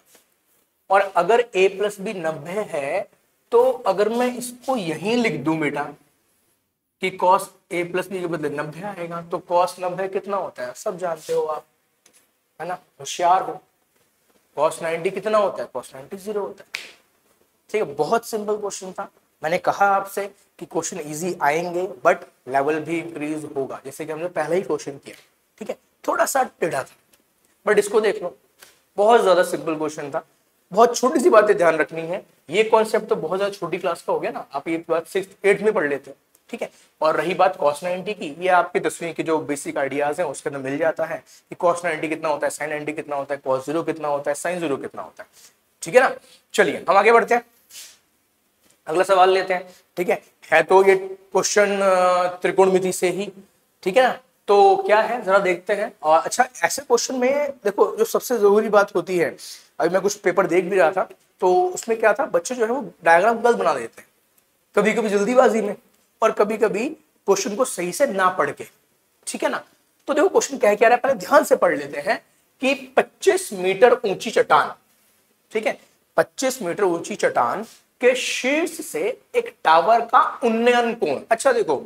और अगर a प्लस बी 90 है तो अगर मैं इसको यहीं लिख दूं बेटा कि cos a प्लस बी के बदले 90 आएगा, तो cos 90 कितना होता है सब जानते हो आप, है ना, होशियार हो। cos 90 कितना होता है? cos 90 0 होता है, ठीक है। बहुत सिंपल क्वेश्चन था। मैंने कहा आपसे कि क्वेश्चन इजी आएंगे बट लेवल भी इंक्रीज होगा, जैसे कि हमने पहले ही क्वेश्चन किया, ठीक है। थोड़ा सा टेढ़ा था बट इसको देख लो, बहुत ज्यादा सिंपल क्वेश्चन था। बहुत छोटी सी बातें ध्यान रखनी है। ये कॉन्सेप्ट तो बहुत ज्यादा छोटी क्लास का हो गया ना, आप ये बात 6th 8th में पढ़ लेते हो, ठीक है। और रही बात cos 90 की, ये आपके 10वीं की जो बेसिक आइडियाज हैं उसके अंदर मिल जाता है कि cos 90 कितना होता है, sin 90 कितना होता है, cos 0 कितना होता है, sin 0 कितना होता है, ठीक है ना। चलिए हम आगे बढ़ते हैं, अगला सवाल लेते हैं, ठीक है तो ये क्वेश्चन त्रिकोणमिति से ही, ठीक है ना। तो क्या है जरा देखते हैं। और अच्छा, ऐसे क्वेश्चन में देखो जो सबसे जरूरी बात होती है, अभी मैं कुछ पेपर देख भी रहा था तो उसमें क्या था, बच्चे जो है वो डायग्राम गलत बना देते हैं, कभी कभी जल्दीबाजी में और कभी कभी क्वेश्चन को सही से ना पढ़ के, ठीक है ना। तो देखो क्वेश्चन क्या रहा है, पहले ध्यान से पढ़ लेते हैं कि 25 मीटर ऊंची चट्टान, ठीक है, 25 मीटर ऊंची चट्टान के शीर्ष से एक टावर का उन्नयन कोण। अच्छा देखो,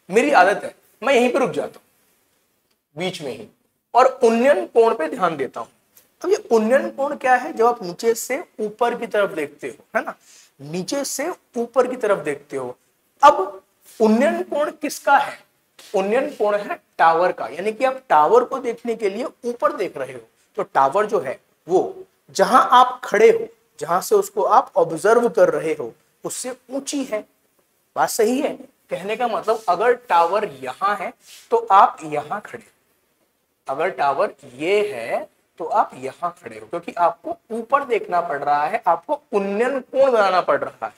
मेरी आदत है मैं यहीं पे रुक जाता हूं बीच में ही और उन्नयन कोण पे ध्यान देता हूं। अब ये उन्नयन कोण क्या है? जब आप नीचे से ऊपर की तरफ देखते हो, है ना, नीचे से ऊपर की तरफ देखते हो। अब उन्नयन कोण किसका है? उन्नयन कोण है टावर का, यानी कि आप टावर को देखने के लिए ऊपर देख रहे हो। तो टावर जो है वो जहां आप खड़े हो, जहां से उसको आप ऑब्जर्व कर रहे हो, उससे ऊंची है। बात सही है? कहने का मतलब अगर टावर यहां है तो आप यहां खड़े हो, अगर टावर ये है तो आप यहां खड़े हो, क्योंकि आपको ऊपर देखना पड़ रहा है, आपको उन्नयन कोण बनाना पड़ रहा है,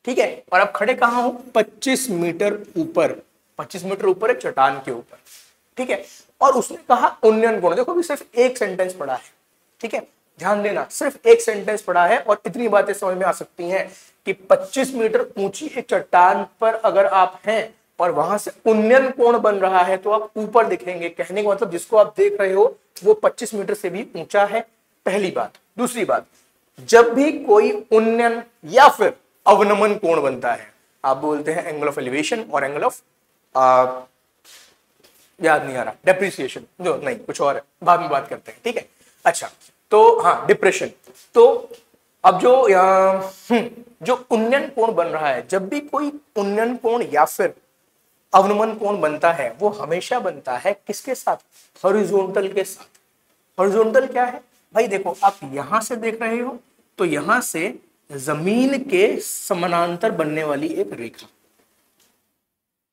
ठीक है। और आप खड़े कहां हो? 25 मीटर ऊपर, 25 मीटर ऊपर एक चट्टान के ऊपर, ठीक है। और उसने कहा उन्नयन कोण। देखो अभी सिर्फ एक सेंटेंस पढ़ा है, ठीक है, ध्यान देना, सिर्फ एक सेंटेंस पढ़ा है और इतनी बातें समझ में आ सकती हैं कि 25 मीटर ऊंची एक चट्टान पर अगर आप हैं और वहां से उन्नयन कोण बन रहा है तो आप ऊपर दिखेंगे। कहने का मतलब जिसको आप देख रहे हो वो 25 मीटर से भी ऊंचा है, पहली बात। दूसरी बात, जब भी कोई उन्नयन या फिर अवनमन कोण बनता है, आप बोलते हैं एंगल ऑफ एलिवेशन और एंगल ऑफ याद नहीं आ रहा, डेप्रिसिएशन, जो नहीं कुछ और है, बाद में बात करते हैं, ठीक है। अच्छा तो हाँ, डिप्रेशन। तो अब जो उन्नयन कोण बन रहा है, जब भी कोई उन्नयन कोण या फिर अवनमन कोण बनता है वो हमेशा बनता है किसके साथ? हॉरिजॉन्टल के साथ। हॉरिजॉन्टल क्या है भाई? देखो आप यहां से देख रहे हो तो यहां से जमीन के समानांतर बनने वाली एक रेखा,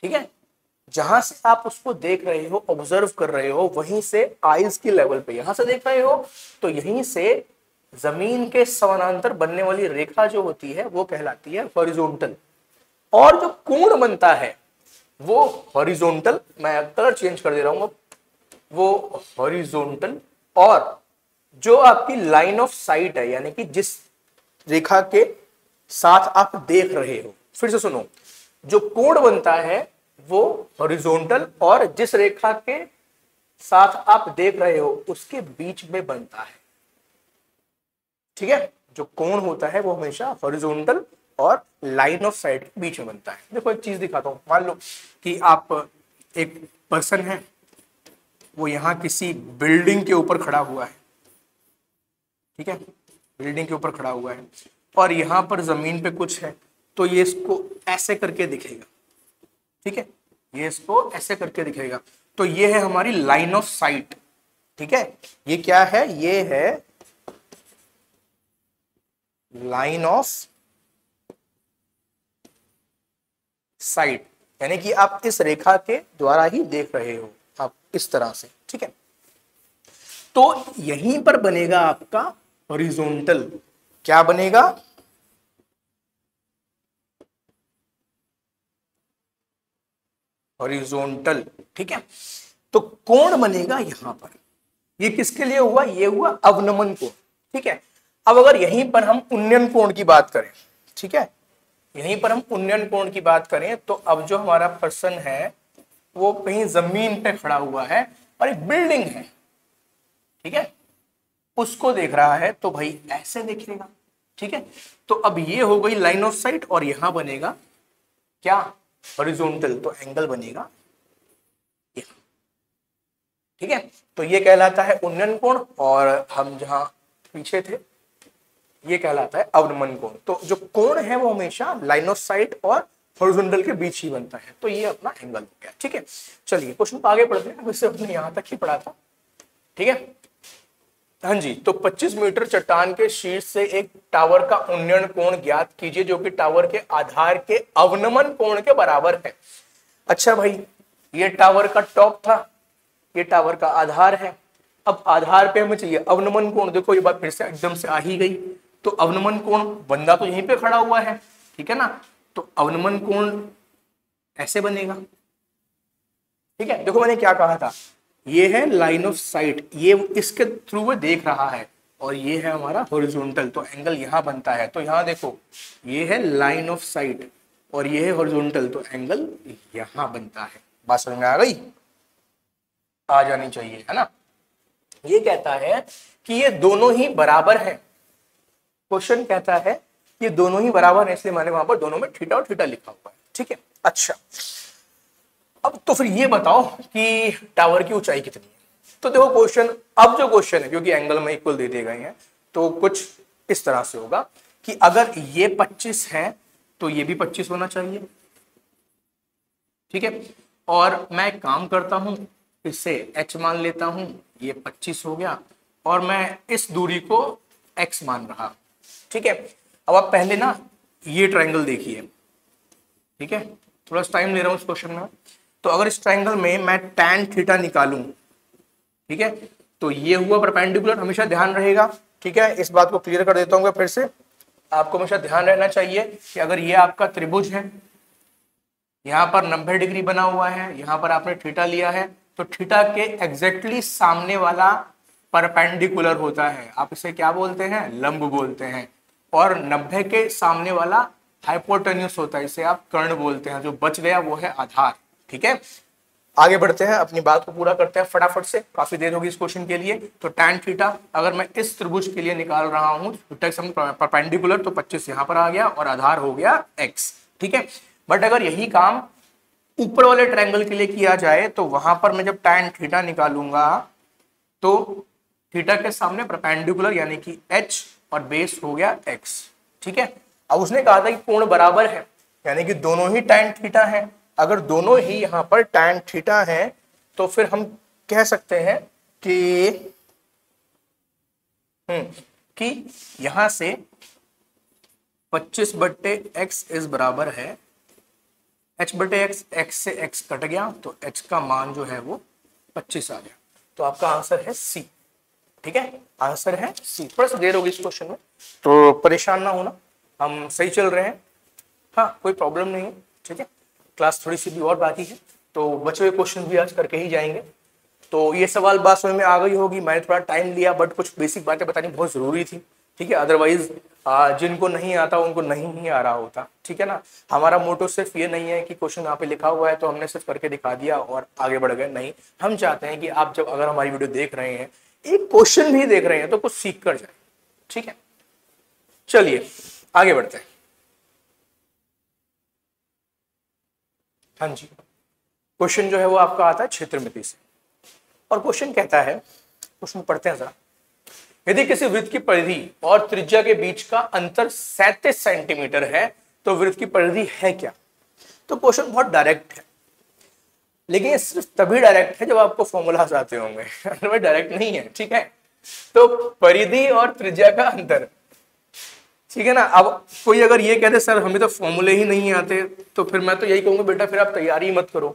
ठीक है। जहां से आप उसको देख रहे हो, ऑब्जर्व कर रहे हो, वहीं से आईज की लेवल पे यहां से देख रहे हो, तो यहीं से जमीन के समानांतर बनने वाली रेखा जो होती है वो कहलाती है हॉरिजॉन्टल। और जो कोण बनता है वो हॉरिजॉन्टल, मैं कलर चेंज कर दे रहा हूं, वो हॉरिजॉन्टल। और जो आपकी लाइन ऑफ साइट है, यानी कि जिस रेखा के साथ आप देख रहे हो, फिर से सुनो, जो कोण बनता है वो हॉरिजॉन्टल और जिस रेखा के साथ आप देख रहे हो उसके बीच में बनता है। ठीक है, जो कोण होता है वो हमेशा हॉरिजॉन्टल और लाइन ऑफ साइट के बीच में बनता है। देखो एक चीज दिखाता हूं, मान लो कि आप, एक पर्सन है, वो यहां किसी बिल्डिंग के ऊपर खड़ा हुआ है। ठीक है, बिल्डिंग के ऊपर खड़ा हुआ है और यहां पर जमीन पे कुछ है, तो ये इसको ऐसे करके दिखेगा। ठीक है, ये इसको ऐसे करके दिखेगा, तो ये है हमारी लाइन ऑफ साइट। ठीक है, ये क्या है, ये है लाइन ऑफ साइट, यानी कि आप इस रेखा के द्वारा ही देख रहे हो, आप इस तरह से। ठीक है, तो यहीं पर बनेगा आपका हॉरिजॉन्टल। क्या बनेगा, हॉरिजॉन्टल। ठीक है, तो कोण बनेगा यहां पर। ये किसके लिए हुआ, ये हुआ अवनमन कोण। ठीक है, अब अगर यहीं पर हम उन्नयन कोण की बात करें, ठीक है, यहीं पर हम उन्नयन कोण की बात करें, तो अब जो हमारा पर्सन है वो कहीं जमीन पे खड़ा हुआ है और एक बिल्डिंग है, ठीक है, उसको देख रहा है, तो भाई ऐसे देखेगा। ठीक है, तो अब ये हो गई लाइन ऑफ साइट और यहां बनेगा क्या, हॉरिजॉन्टल, तो एंगल बनेगा ये। ठीक है, तो ये कहलाता है उन्नयन कोण और हम जहां पीछे थे ये कहलाता है अवनमन कोण। तो जो कोण है वो हमेशा लाइन ऑफ साइट और हॉरिजॉन्टल के बीच ही बनता है, तो ये अपना एंगल हो गया। ठीक है, चलिए क्वेश्चन को आगे पढ़ते हैं, इससे हमने यहां तक ही पढ़ा था। ठीक है, हाँ जी, तो 25 मीटर चट्टान के शीर्ष से एक टावर का उन्नयन कोण ज्ञात कीजिए जो कि टावर के आधार के अवनमन कोण के बराबर है। अच्छा भाई, ये टावर का टॉप था, ये टावर का आधार है। अब आधार पे हमें चाहिए अवनमन कोण। देखो ये बात फिर से एकदम से आ ही गई, तो अवनमन कोण, बंदा तो यहीं पे खड़ा हुआ है, ठीक है ना, तो अवनमन कोण ऐसे बनेगा। ठीक है, देखो मैंने क्या कहा था, ये है लाइन ऑफ साइट, ये इसके थ्रू वो देख रहा है, और ये है हमारा हॉरिजॉन्टल, तो एंगल यहां बनता है। तो यहां देखो, ये है लाइन ऑफ साइट और ये है हॉरिजॉन्टल, तो एंगल यहां बनता है। बात समझ में आ गई, आ जानी चाहिए, है ना। ये कहता है कि ये दोनों ही बराबर है। क्वेश्चन कहता है ये दोनों ही बराबर है, इसलिए मैंने वहां पर दोनों में थीटा और थीटा लिखा हुआ है। ठीक है, अच्छा, अब तो फिर ये बताओ कि टावर की ऊंचाई कितनी है। तो देखो क्वेश्चन, अब जो क्वेश्चन है, क्योंकि एंगल में इक्वल दे दिए गए हैं, तो कुछ इस तरह से होगा कि अगर ये 25 है तो ये भी 25 होना चाहिए। ठीक है, और मैं एक काम करता हूं, इसे h मान लेता हूं, ये 25 हो गया, और मैं इस दूरी को x मान रहा। ठीक है, अब आप पहले ना ये ट्रायंगल देखिए। ठीक है, थोड़ा सा टाइम ले रहा हूं इस क्वेश्चन में। तो अगर इस ट्रायंगल में मैं tan थीटा निकालूं, ठीक है, तो ये हुआ परपेंडिकुलर, हमेशा ध्यान रहेगा। ठीक है, इस बात को क्लियर कर देता हूं फिर से, आपको हमेशा ध्यान रहना चाहिए कि अगर ये आपका त्रिभुज है, यहां पर 90 डिग्री बना हुआ है, यहां पर आपने थीटा लिया है, तो थीटा के एग्जैक्टली सामने वाला परपेंडिकुलर होता है, आप इसे क्या बोलते हैं, लंब बोलते हैं। और 90 के सामने वाला हाइपोटेन्यूस होता है, इसे आप कर्ण बोलते हैं। जो बच गया वो है आधार। ठीक है, आगे बढ़ते हैं, अपनी बात को पूरा करते हैं फटाफट से, काफी देर होगी इस क्वेश्चन के लिए। तो tan थीटा अगर मैं इस त्रिभुज के लिए निकाल रहा हूं, थीटा के सामने परपेंडिकुलर, तो 25 यहां पर आ गया और आधार हो गया x। ठीक है, बट अगर यही काम ऊपर वाले ट्रायंगल के लिए किया जाए, तो वहां पर मैं जब tan थीटा निकालूंगा तो थीटा के सामने परपेंडिकुलर यानी कि h और बेस हो गया x। ठीक है, अब उसने कहा था कि कोण बराबर है, यानी कि दोनों ही tan थीटा है। अगर दोनों ही यहां पर tan थीटा है तो फिर हम कह सकते हैं कि कि यहां से 25/x इस बराबर है h बटे x, x से x कट गया तो h का मान जो है वो 25 आ गया। तो आपका आंसर है सी। ठीक है, आंसर है सी। थोड़ा सा देर होगी इस क्वेश्चन में, तो परेशान ना होना, हम सही चल रहे हैं। हाँ, कोई प्रॉब्लम नहीं है। ठीक है, क्लास थोड़ी सी भी और बाकी है, तो बचे हुए क्वेश्चन भी आज करके ही जाएंगे। तो ये सवाल बात समझ में आ गई होगी। मैंने थोड़ा टाइम लिया, बट कुछ बेसिक बातें बतानी बहुत जरूरी थी। ठीक है, अदरवाइज जिनको नहीं आता उनको नहीं ही आ रहा होता। ठीक है ना, हमारा मोटो सिर्फ ये नहीं है कि क्वेश्चन यहाँ पे लिखा हुआ है तो हमने सिर्फ करके दिखा दिया और आगे बढ़ गए। नहीं, हम चाहते हैं कि आप जब अगर हमारी वीडियो देख रहे हैं, एक क्वेश्चन भी देख रहे हैं, तो कुछ सीख कर जाए। ठीक है, चलिए आगे बढ़ते हैं। हाँ जी, क्वेश्चन जो है वो आपका आता है क्षेत्रमिति से, और क्वेश्चन कहता है, क्वेश्चन पढ़ते हैं जरा। यदि किसी वृत्त की परिधि और त्रिज्या के बीच का अंतर 37 सेंटीमीटर है तो वृत्त की परिधि है क्या? तो क्वेश्चन बहुत डायरेक्ट है, लेकिन ये सिर्फ तभी डायरेक्ट है जब आपको फॉर्मूलाज आते होंगे, अदरवाइज डायरेक्ट नहीं है। ठीक है, तो परिधि और त्रिज्या का अंतर, ठीक है ना। अब कोई अगर ये कहते सर हमें तो फॉर्मूले ही नहीं आते, तो फिर मैं तो यही कहूंगा बेटा फिर आप तैयारी मत करो,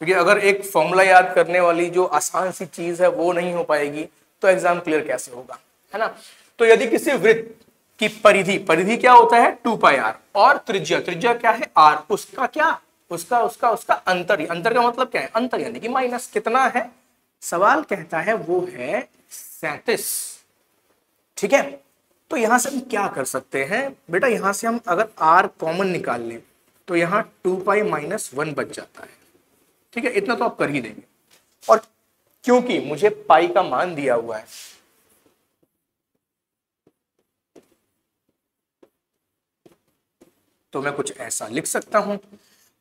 क्योंकि अगर एक फॉर्मूला याद करने वाली जो आसान सी चीज है वो नहीं हो पाएगी तो एग्जाम क्लियर कैसे होगा, है ना। तो यदि किसी वृत्त की परिधि, परिधि क्या होता है 2πr, और त्रिज्या, त्रिज्या क्या है r, उसका क्या, उसका अंतर, अंतर का मतलब क्या है, अंतर यानी कि माइनस, कितना है, सवाल कहता है वो है 37। ठीक है, तो यहां से हम क्या कर सकते हैं बेटा, यहां से हम अगर r कॉमन निकाल लें तो यहां 2π - 1 बच जाता है। ठीक है, इतना तो आप कर ही देंगे, और क्योंकि मुझे पाई का मान दिया हुआ है, तो मैं कुछ ऐसा लिख सकता हूं।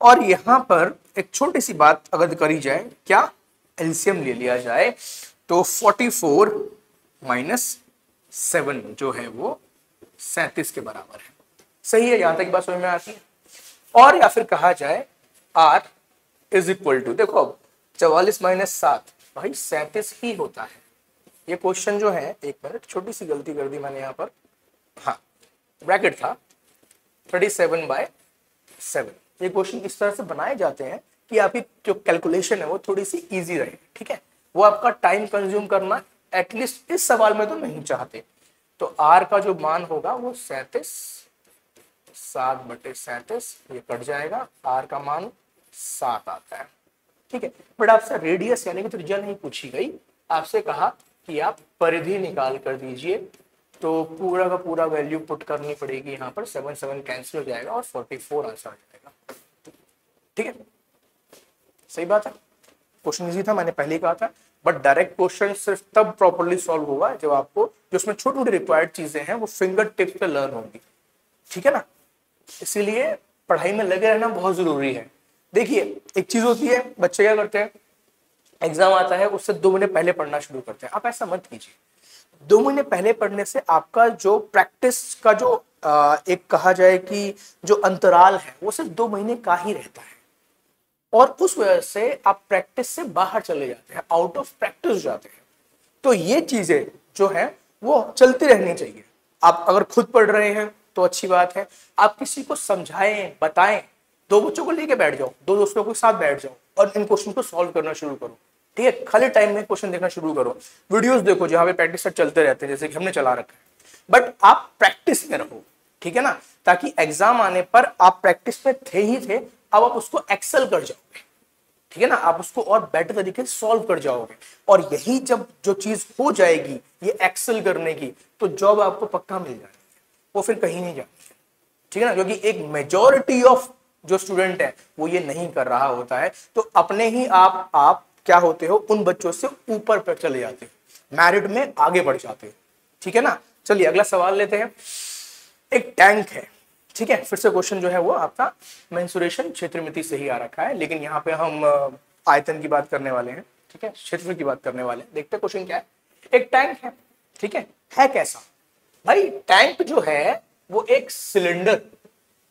और यहां पर एक छोटी सी बात अगर करी जाए, क्या एलसीएम ले लिया जाए, तो 44 - 7 जो है वो 37 के बराबर है। सही है, यहां तक बात समझ में आती है। और या फिर कहा जाए r इज इक्वल टू, देखो अब 44 - 7 भाई 37 ही होता है। ये क्वेश्चन जो है, एक मिनट, छोटी सी गलती कर दी मैंने यहाँ पर, हाँ ब्रैकेट था 37/7। ये क्वेश्चन इस तरह से बनाए जाते हैं कि आपकी जो कैलकुलेशन है वो थोड़ी सी इजी रहे। ठीक है, वो आपका टाइम कंज्यूम करना एटलीस्ट इस सवाल में तो नहीं चाहते। तो r का जो मान होगा वो 37, 7/37 ये कट जाएगा, r का मान 7 आता है। ठीक है, बट आपसे रेडियस यानी कि त्रिज्या नहीं पूछी गई, आपसे कहा कि आप परिधि निकाल कर दीजिए, तो पूरा का पूरा वैल्यू पुट करनी पड़ेगी यहाँ पर, 7 कैंसिल हो जाएगा और 44 आंसर आ जाएगा। ठीक है, सही बात है, क्वेश्चन इजी था, मैंने पहले ही कहा था। बट डायरेक्ट क्वेश्चन सिर्फ तब प्रॉपर्ली सॉल्व होगा जब आपको जो उसमें छोटी छोटी रिक्वायर्ड चीजें हैं वो फिंगर टिप्स पे लर्न होंगी। ठीक है ना, इसीलिए पढ़ाई में लगे रहना बहुत जरूरी है। देखिए एक चीज होती है, बच्चे क्या करते हैं, एग्जाम आता है उससे 2 महीने पहले पढ़ना शुरू करते हैं। आप ऐसा मत कीजिए, 2 महीने पहले पढ़ने से आपका जो प्रैक्टिस का जो एक कहा जाए कि जो अंतराल है वो सिर्फ 2 महीने का ही रहता है, और उस वजह से आप प्रैक्टिस से बाहर चले जाते हैं, आउट ऑफ प्रैक्टिस जाते हैं। तो ये चीजें जो है वो चलती रहनी चाहिए। आप अगर खुद पढ़ रहे हैं तो अच्छी बात है, आप किसी को समझाएं, बताएं, 2 बच्चों को लेके बैठ जाओ, 2 दोस्तों के साथ बैठ जाओ और इन क्वेश्चन को सॉल्व करना शुरू करो। ठीक है, खाली टाइम में क्वेश्चन देखना शुरू करो, वीडियोस देखो जहां पे प्रैक्टिस सेट चलते रहते हैं जैसे कि हमने चला रखा है, बट आप प्रैक्टिस में रहो। ठीक है ना, ताकि एग्जाम आने पर आप प्रैक्टिस में थे ही थे, अब आप उसको एक्सेल कर जाओगे। ठीक है ना, आप उसको और बेटर तरीके से सॉल्व कर जाओगे, और यही जब जो चीज हो जाएगी ये एक्सेल करने की, तो जॉब आपको पक्का मिल जाएगी, वो फिर कहीं नहीं जाती। ठीक है ना, क्योंकि एक मेजॉरिटी ऑफ जो स्टूडेंट है वो ये नहीं कर रहा होता है, तो अपने ही आप क्या होते हो, उन बच्चों से ऊपर पर चले जाते हो, मैरिट में आगे बढ़ जाते हो। ठीक है ना, चलिए अगला सवाल लेते हैं। एक टैंक है, ठीक है, फिर से क्वेश्चन जो है वो आपका मेंसुरेशन क्षेत्रमिति से ही आ रखा है, लेकिन यहाँ पे हम आयतन की बात करने वाले हैं। ठीक है, क्षेत्र की बात करने वाले हैं। देखते हैं क्वेश्चन क्या है। एक टैंक है, ठीक है कैसा भाई, टैंक जो है वो एक सिलेंडर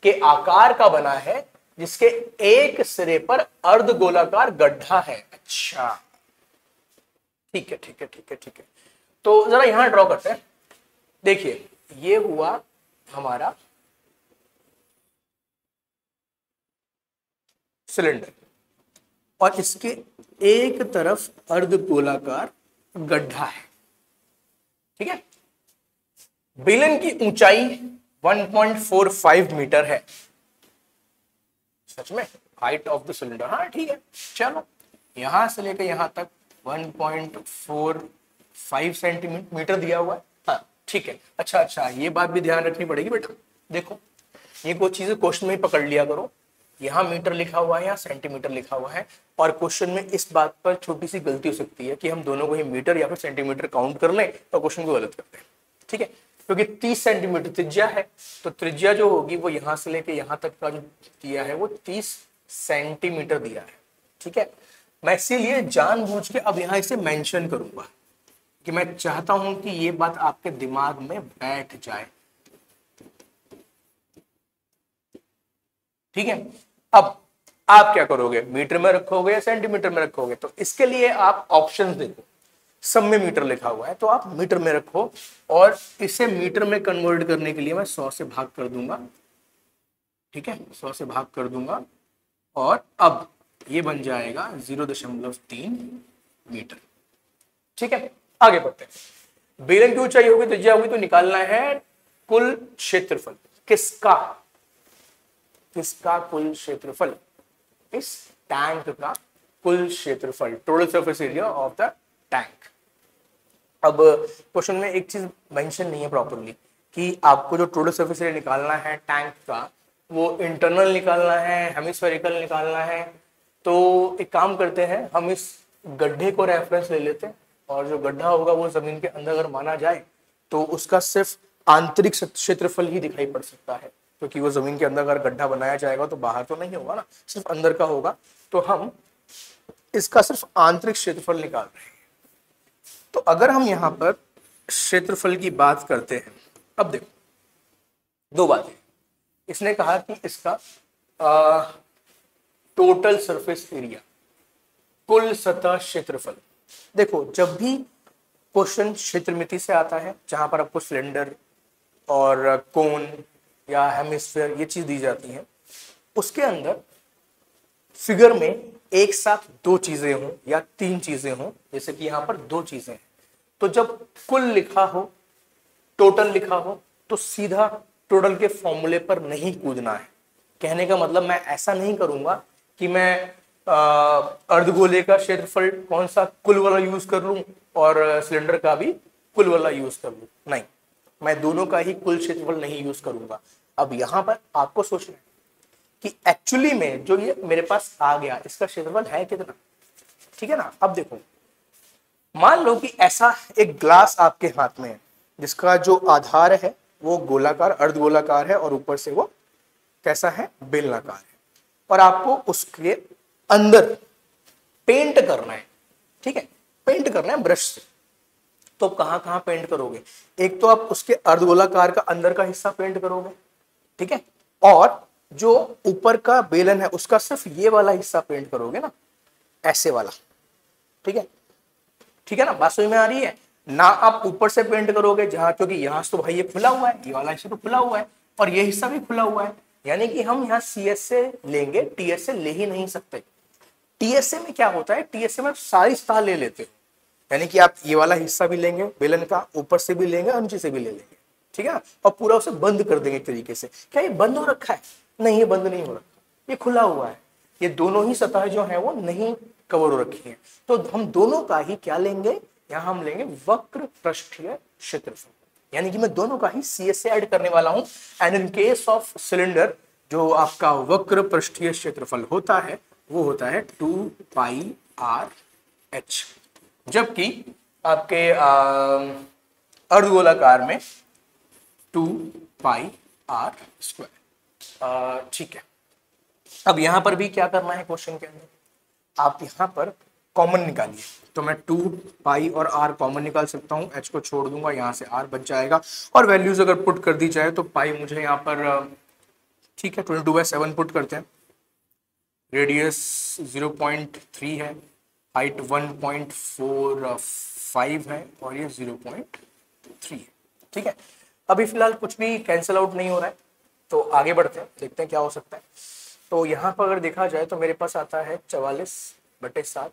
के आकार का बना है जिसके एक सिरे पर अर्धगोलाकार गड्ढा है। अच्छा ठीक है, तो जरा यहां ड्रॉ करते हैं। देखिए ये हुआ हमारा सिलेंडर और इसके एक तरफ अर्धगोलाकार गड्ढा है, ठीक है। बेलन की ऊंचाई 1.45 मीटर है। सच में हाइट ऑफ द सिलेंडर, हाँ ठीक है। चलो यहां से लेकर यहां तक 1.45 सेंटीमीटर दिया हुआ है, हाँ ठीक है। अच्छा, ये बात भी ध्यान रखनी पड़ेगी बेटा। देखो ये कुछ चीजें क्वेश्चन में ही पकड़ लिया करो। यहाँ मीटर लिखा हुआ है, यहाँ सेंटीमीटर लिखा हुआ है, और क्वेश्चन में इस बात पर छोटी सी गलती हो सकती है कि हम दोनों को ही मीटर या फिर सेंटीमीटर काउंट कर लें तो क्वेश्चन को गलत करते हैं, ठीक है। क्योंकि 30 सेंटीमीटर त्रिज्या है, तो त्रिज्या जो होगी वो यहां से लेके यहां तक का जो दिया है वो 30 सेंटीमीटर दिया है, ठीक है। मैं इसीलिए जानबूझ के अब यहां इसे मेंशन करूंगा कि मैं चाहता हूं कि ये बात आपके दिमाग में बैठ जाए, ठीक है। अब आप क्या करोगे, मीटर में रखोगे या सेंटीमीटर में रखोगे? तो इसके लिए आप ऑप्शंस देखो, सब में मीटर लिखा हुआ है तो आप मीटर में रखो, और इसे मीटर में कन्वर्ट करने के लिए मैं 100 से भाग कर दूंगा, ठीक है। 100 से भाग कर दूंगा और अब ये बन जाएगा 0.3 मीटर, ठीक है। आगे बढ़ते हैं। बेलन की ऊंचाई होगी, त्रिज्या होगी, तो निकालना है कुल क्षेत्रफल। किसका कुल क्षेत्रफल? इस टैंक का कुल क्षेत्रफल, total surface area of the tank. अब क्वेश्चन में एक चीज मेंशन नहीं है प्रॉपरली कि आपको जो टोटल सरफेस एरिया निकालना है टैंक का वो इंटरनल निकालना है, हेमिस्फेरिकल निकालना है। तो एक काम करते हैं, हम इस गड्ढे को रेफरेंस ले लेते हैं, और जो गड्ढा होगा वो जमीन के अंदर अगर माना जाए तो उसका सिर्फ आंतरिक क्षेत्रफल ही दिखाई पड़ सकता है, क्योंकि वो जमीन के अंदर अगर गड्ढा बनाया जाएगा तो बाहर तो नहीं होगा ना, सिर्फ अंदर का होगा। तो हम इसका सिर्फ आंतरिक क्षेत्रफल निकाल रहे हैं। तो अगर हम यहां पर क्षेत्रफल की बात करते हैं, अब देखो दो बातें। इसने कहा कि इसका टोटल सरफेस एरिया, कुल सतह क्षेत्रफल। देखो जब भी क्वेश्चन क्षेत्रमिति से आता है, जहां पर आपको सिलेंडर और कोन या हेमिस्फीयर ये चीज दी जाती है, उसके अंदर फिगर में एक साथ दो चीजें हों या तीन चीजें हों, जैसे कि यहां पर दो चीजें हैं, तो जब कुल लिखा हो, टोटल लिखा हो, तो सीधा टोटल के फॉर्मूले पर नहीं कूदना है। कहने का मतलब मैं ऐसा नहीं करूंगा कि मैं अर्धगोले का क्षेत्रफल कौन सा कुल वाला यूज कर लूं और सिलेंडर का भी कुल वाला यूज कर लूं, नहीं, मैं दोनों का ही कुल क्षेत्रफल नहीं यूज करूंगा। अब यहां पर आपको सोचना है कि एक्चुअली में जो ये मेरे पास आ गया इसका क्षेत्रफल है कितना, ठीक है ना। अब देखो मान लो कि ऐसा एक ग्लास आपके हाथ में है जिसका जो आधार है वो गोलाकार अर्धगोलाकार है और ऊपर से वो कैसा है, बेलनाकार है, और आपको उसके अंदर पेंट करना है, ठीक है, पेंट करना है ब्रश से। तो कहां कहां पेंट करोगे? एक तो आप उसके अर्धगोलाकार का अंदर का हिस्सा पेंट करोगे, ठीक है, और जो ऊपर का बेलन है उसका सिर्फ ये वाला हिस्सा पेंट करोगे ना, ऐसे वाला, ठीक है, ठीक है ना। बात समझ में आ रही है ना? आप ऊपर से पेंट करोगे जहां, क्योंकि यहां तो भाई ये खुला हुआ है, ये वाला हिस्सा तो खुला हुआ है और ये हिस्सा भी खुला हुआ है, यानी कि हम यहाँ CS से लेंगे, TS से ले ही नहीं सकते। TSA में क्या होता है, TSA में सारी सतह ले लेते हो, यानी कि आप ये वाला हिस्सा भी लेंगे बेलन का, ऊपर से भी लेंगे और नीचे से भी ले लेंगे, ठीक है ना, और पूरा उसे बंद कर देंगे एक तरीके से। क्या ये बंद हो रखा है? नहीं, ये बंद नहीं हो रखा, ये खुला हुआ है। ये दोनों ही सतह जो है वो नहीं कवर हो रखी है, तो हम दोनों का ही क्या लेंगे, यहां हम लेंगे वक्र पृष्ठीय क्षेत्रफल, यानी कि मैं दोनों का ही CS से ऐड करने वाला हूं। And in case of cylinder जो आपका वक्र पृष्ठीय क्षेत्रफल होता है वो होता है 2πRh, जबकि आपके अर्धगोलाकार में 2πr², ठीक है। अब यहां पर भी क्या करना है क्वेश्चन के अंदर, आप यहां पर कॉमन निकालिए। तो मैं 2π और r कॉमन निकाल सकता हूं, h को छोड़ दूंगा, यहां से r बच जाएगा, और वैल्यूज अगर पुट कर दी जाए तो पाई मुझे यहां पर, ठीक है, 22/7 पुट करते हैं। रेडियस 0.3 है, हाइट 1.45 है और ये 0.3 है, ठीक है। अभी फिलहाल कुछ भी कैंसिल आउट नहीं हो रहा है, तो आगे बढ़ते हैं, देखते हैं क्या हो सकता है। तो यहाँ पर अगर देखा जाए तो मेरे पास आता है 44/7,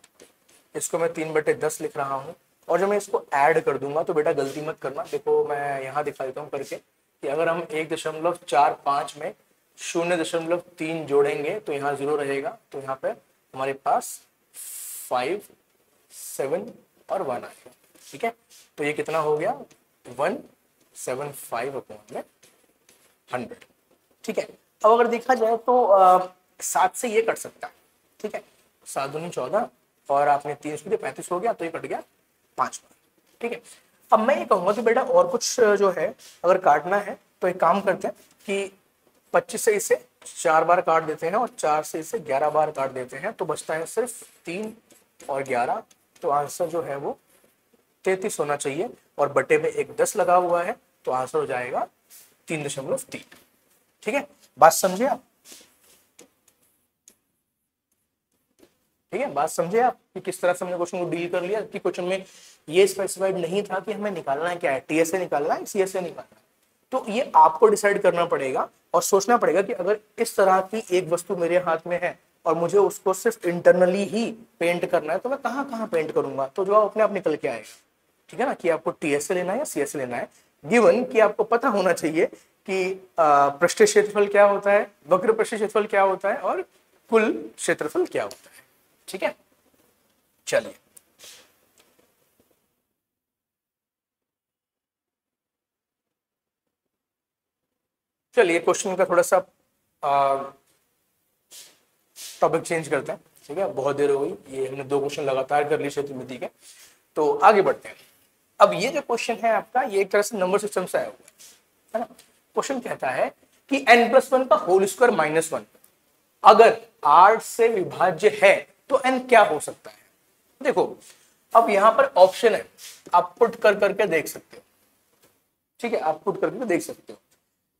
इसको मैं 3/10 लिख रहा हूँ। और जब मैं इसको ऐड कर दूंगा तो बेटा गलती मत करना, देखो मैं यहाँ दिखा देता हूँ करके कि अगर हम 1.45 में 0.3 जोड़ेंगे तो यहाँ 0 रहेगा, तो यहाँ पे हमारे पास 5, 7 और 1 आएगा। ठीक है, तो ये कितना हो गया 175/100। ठीक है, अब अगर देखा जाए तो 7 से ये कट सकता है। ठीक है, 7 दूनी 14 और आपने 3 से 35 हो गया, तो ये कट गया 5 बार। ठीक है, अब मैं ये कहूंगा कि बेटा और कुछ जो है अगर काटना है तो एक काम करते हैं कि 25 से इसे 4 बार काट देते हैं और 4 से इसे 11 बार काट देते हैं, तो बचता है सिर्फ 3 और 11। तो आंसर जो है वो 33 होना चाहिए, और बटे में एक 10 लगा हुआ है, तो आंसर हो जाएगा 3.3। ठीक है, बात समझे आप? ठीक है, बात समझे आप कि किस तरह से हमने क्वेश्चन को डील कर लिया कि क्वेश्चन में ये स्पेसिफाइड नहीं था कि हमें निकालना है क्या है, टीएसए निकालना है, सीएसए निकालना है। तो ये आपको डिसाइड करना पड़ेगा और सोचना पड़ेगा कि अगर इस तरह की एक वस्तु मेरे हाथ में है और मुझे उसको सिर्फ इंटरनली ही पेंट करना है, तो मैं कहाँ कहाँ पेंट करूंगा, तो जवाब अपने आप निकल के आएगा। ठीक है ना, कि आपको टीएसए लेना है या सीएसए लेना है, गिवन कि आपको पता होना चाहिए कि पृष्ठीय क्षेत्रफल क्या होता है, वक्र पृष्ठीय क्षेत्रफल क्या होता है और कुल क्षेत्रफल क्या होता है। ठीक है, चलिए चलिए क्वेश्चन का थोड़ा सा टॉपिक चेंज करते हैं। ठीक है, बहुत देर हो गई, ये हमने 2 क्वेश्चन लगातार कर लिए क्षेत्रमिति के, तो आगे बढ़ते हैं। अब ये जो क्वेश्चन है आपका, ये एक तरह से नंबर सिस्टम से आया हुआ है ना। क्वेश्चन कहता है कि n+1 का होल स्क्वायर -1 अगर 8 से विभाज्य है तो n क्या हो सकता है। देखो अब यहां पर ऑप्शन है, आप पुट कर करके देख सकते हो। ठीक है, आप पुट करके देख सकते हो।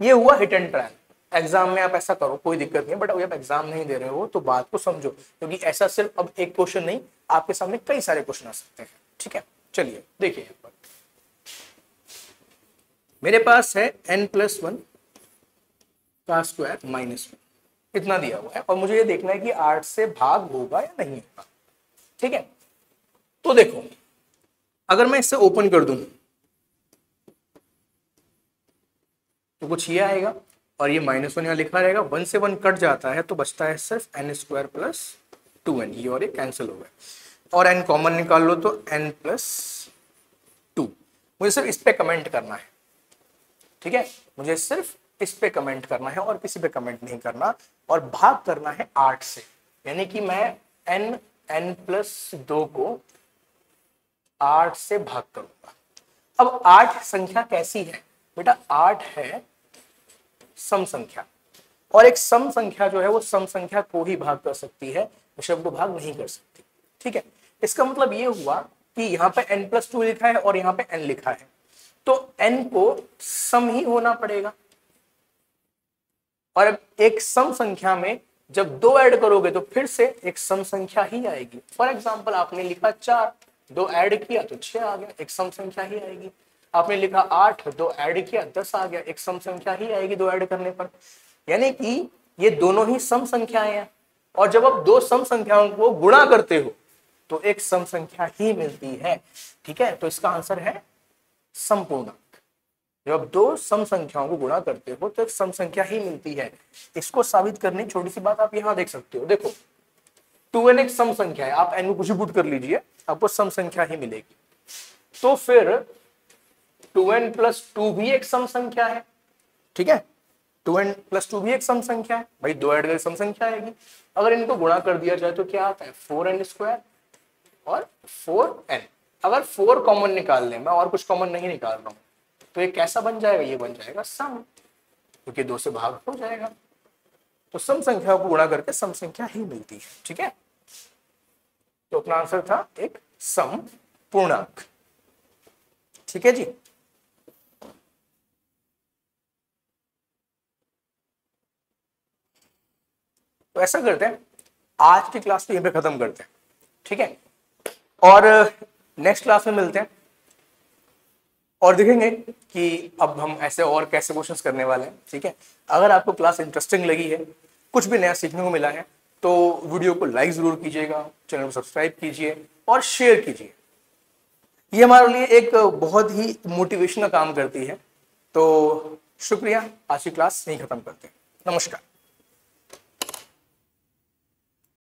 ये हुआ हिट एंड ट्रायल, एग्जाम में आप ऐसा करो कोई दिक्कत नहीं, बट अगर आप एग्जाम नहीं दे रहे हो तो बात को समझो, क्योंकि ऐसा सिर्फ अब एक क्वेश्चन नहीं, आपके सामने कई सारे क्वेश्चन आ सकते हैं। ठीक है, चलिए देखिए यहाँ पर मेरे पास है n+1 का स्क्वायर -1, इतना दिया हुआ है और मुझे ये देखना है कि 8 से भाग होगा या नहीं होगा। ठीक है, तो देखो अगर मैं इसे ओपन कर दूं तो कुछ ये आएगा और ये -1 यहाँ लिखा रहेगा, 1 से 1 कट जाता है तो बचता है सिर्फ n² + 2n, ये और ये कैंसिल हो गया, और n कॉमन निकाल लो तो n+2। मुझे सिर्फ इस पे कमेंट करना है। ठीक है, मुझे सिर्फ इस पे कमेंट करना है और किसी पे कमेंट नहीं करना, और भाग करना है 8 से, यानी कि मैं n+2 को 8 से भाग करूंगा। अब 8 संख्या कैसी है बेटा, 8 है सम संख्या, और एक सम संख्या जो है वो सम संख्या को ही भाग कर सकती है, विषम को भाग नहीं कर सकती। ठीक है, इसका मतलब ये हुआ कि यहाँ पे n+2 लिखा है और यहाँ पे n लिखा है, तो n को सम ही होना पड़ेगा। और अब एक सम संख्या में जब 2 ऐड करोगे तो फिर से एक सम संख्या ही आएगी। फॉर एग्जाम्पल आपने लिखा 4, 2 ऐड किया तो 6 आ गया, एक सम संख्या ही आएगी। आपने लिखा 8, 2 ऐड किया 10 आ गया, एक सम संख्या ही आएगी 2 ऐड करने पर। यानी कि ये दोनों ही सम संख्याएं हैं, और जब आप 2 सम संख्याओं को गुणा करते हो तो एक सम संख्या ही मिलती है। ठीक है, तो इसका आंसर है समपूर्णांक। जब आप 2 सम संख्याओं को गुणा करते हो तो एक सम संख्या ही मिलती है। इसको साबित करने छोटी सी बात आप यहां देख सकते हो, देखो 2n एक सम संख्या है, आप n को कुछ भी पुट कर लीजिए, आपको सम संख्या ही मिलेगी। तो फिर 2n + 2 भी एक सम संख्या है। ठीक है, 2n + 2 भी एक सम संख्या है, भाई 2 ऐड करके सम संख्या आएगी। अगर इनको गुणा कर दिया जाए तो क्या आता है 4n² और 4n। अगर 4 कॉमन निकाल लें, मैं और कुछ कॉमन नहीं निकाल रहा हूं, तो ये कैसा बन जाएगा, ये बन जाएगा सम, क्योंकि 2 से भाग हो जाएगा। तो सम संख्या को गुणा करके सम संख्या ही मिलती है। ठीक है, तो अपना आंसर था एक सम पूर्णांक। ठीक है जी, तो ऐसा करते हैं, आज की क्लास को यहीं पे खत्म करते हैं। ठीक है, और नेक्स्ट क्लास में मिलते हैं और देखेंगे कि अब हम ऐसे और कैसे क्वेश्चंस करने वाले हैं। ठीक है, अगर आपको क्लास इंटरेस्टिंग लगी है, कुछ भी नया सीखने को मिला है तो वीडियो को लाइक जरूर कीजिएगा, चैनल को सब्सक्राइब कीजिए और शेयर कीजिए। ये हमारे लिए एक बहुत ही मोटिवेशन का काम करती है। तो शुक्रिया, आज की क्लास यहीं खत्म करते हैं। नमस्कार।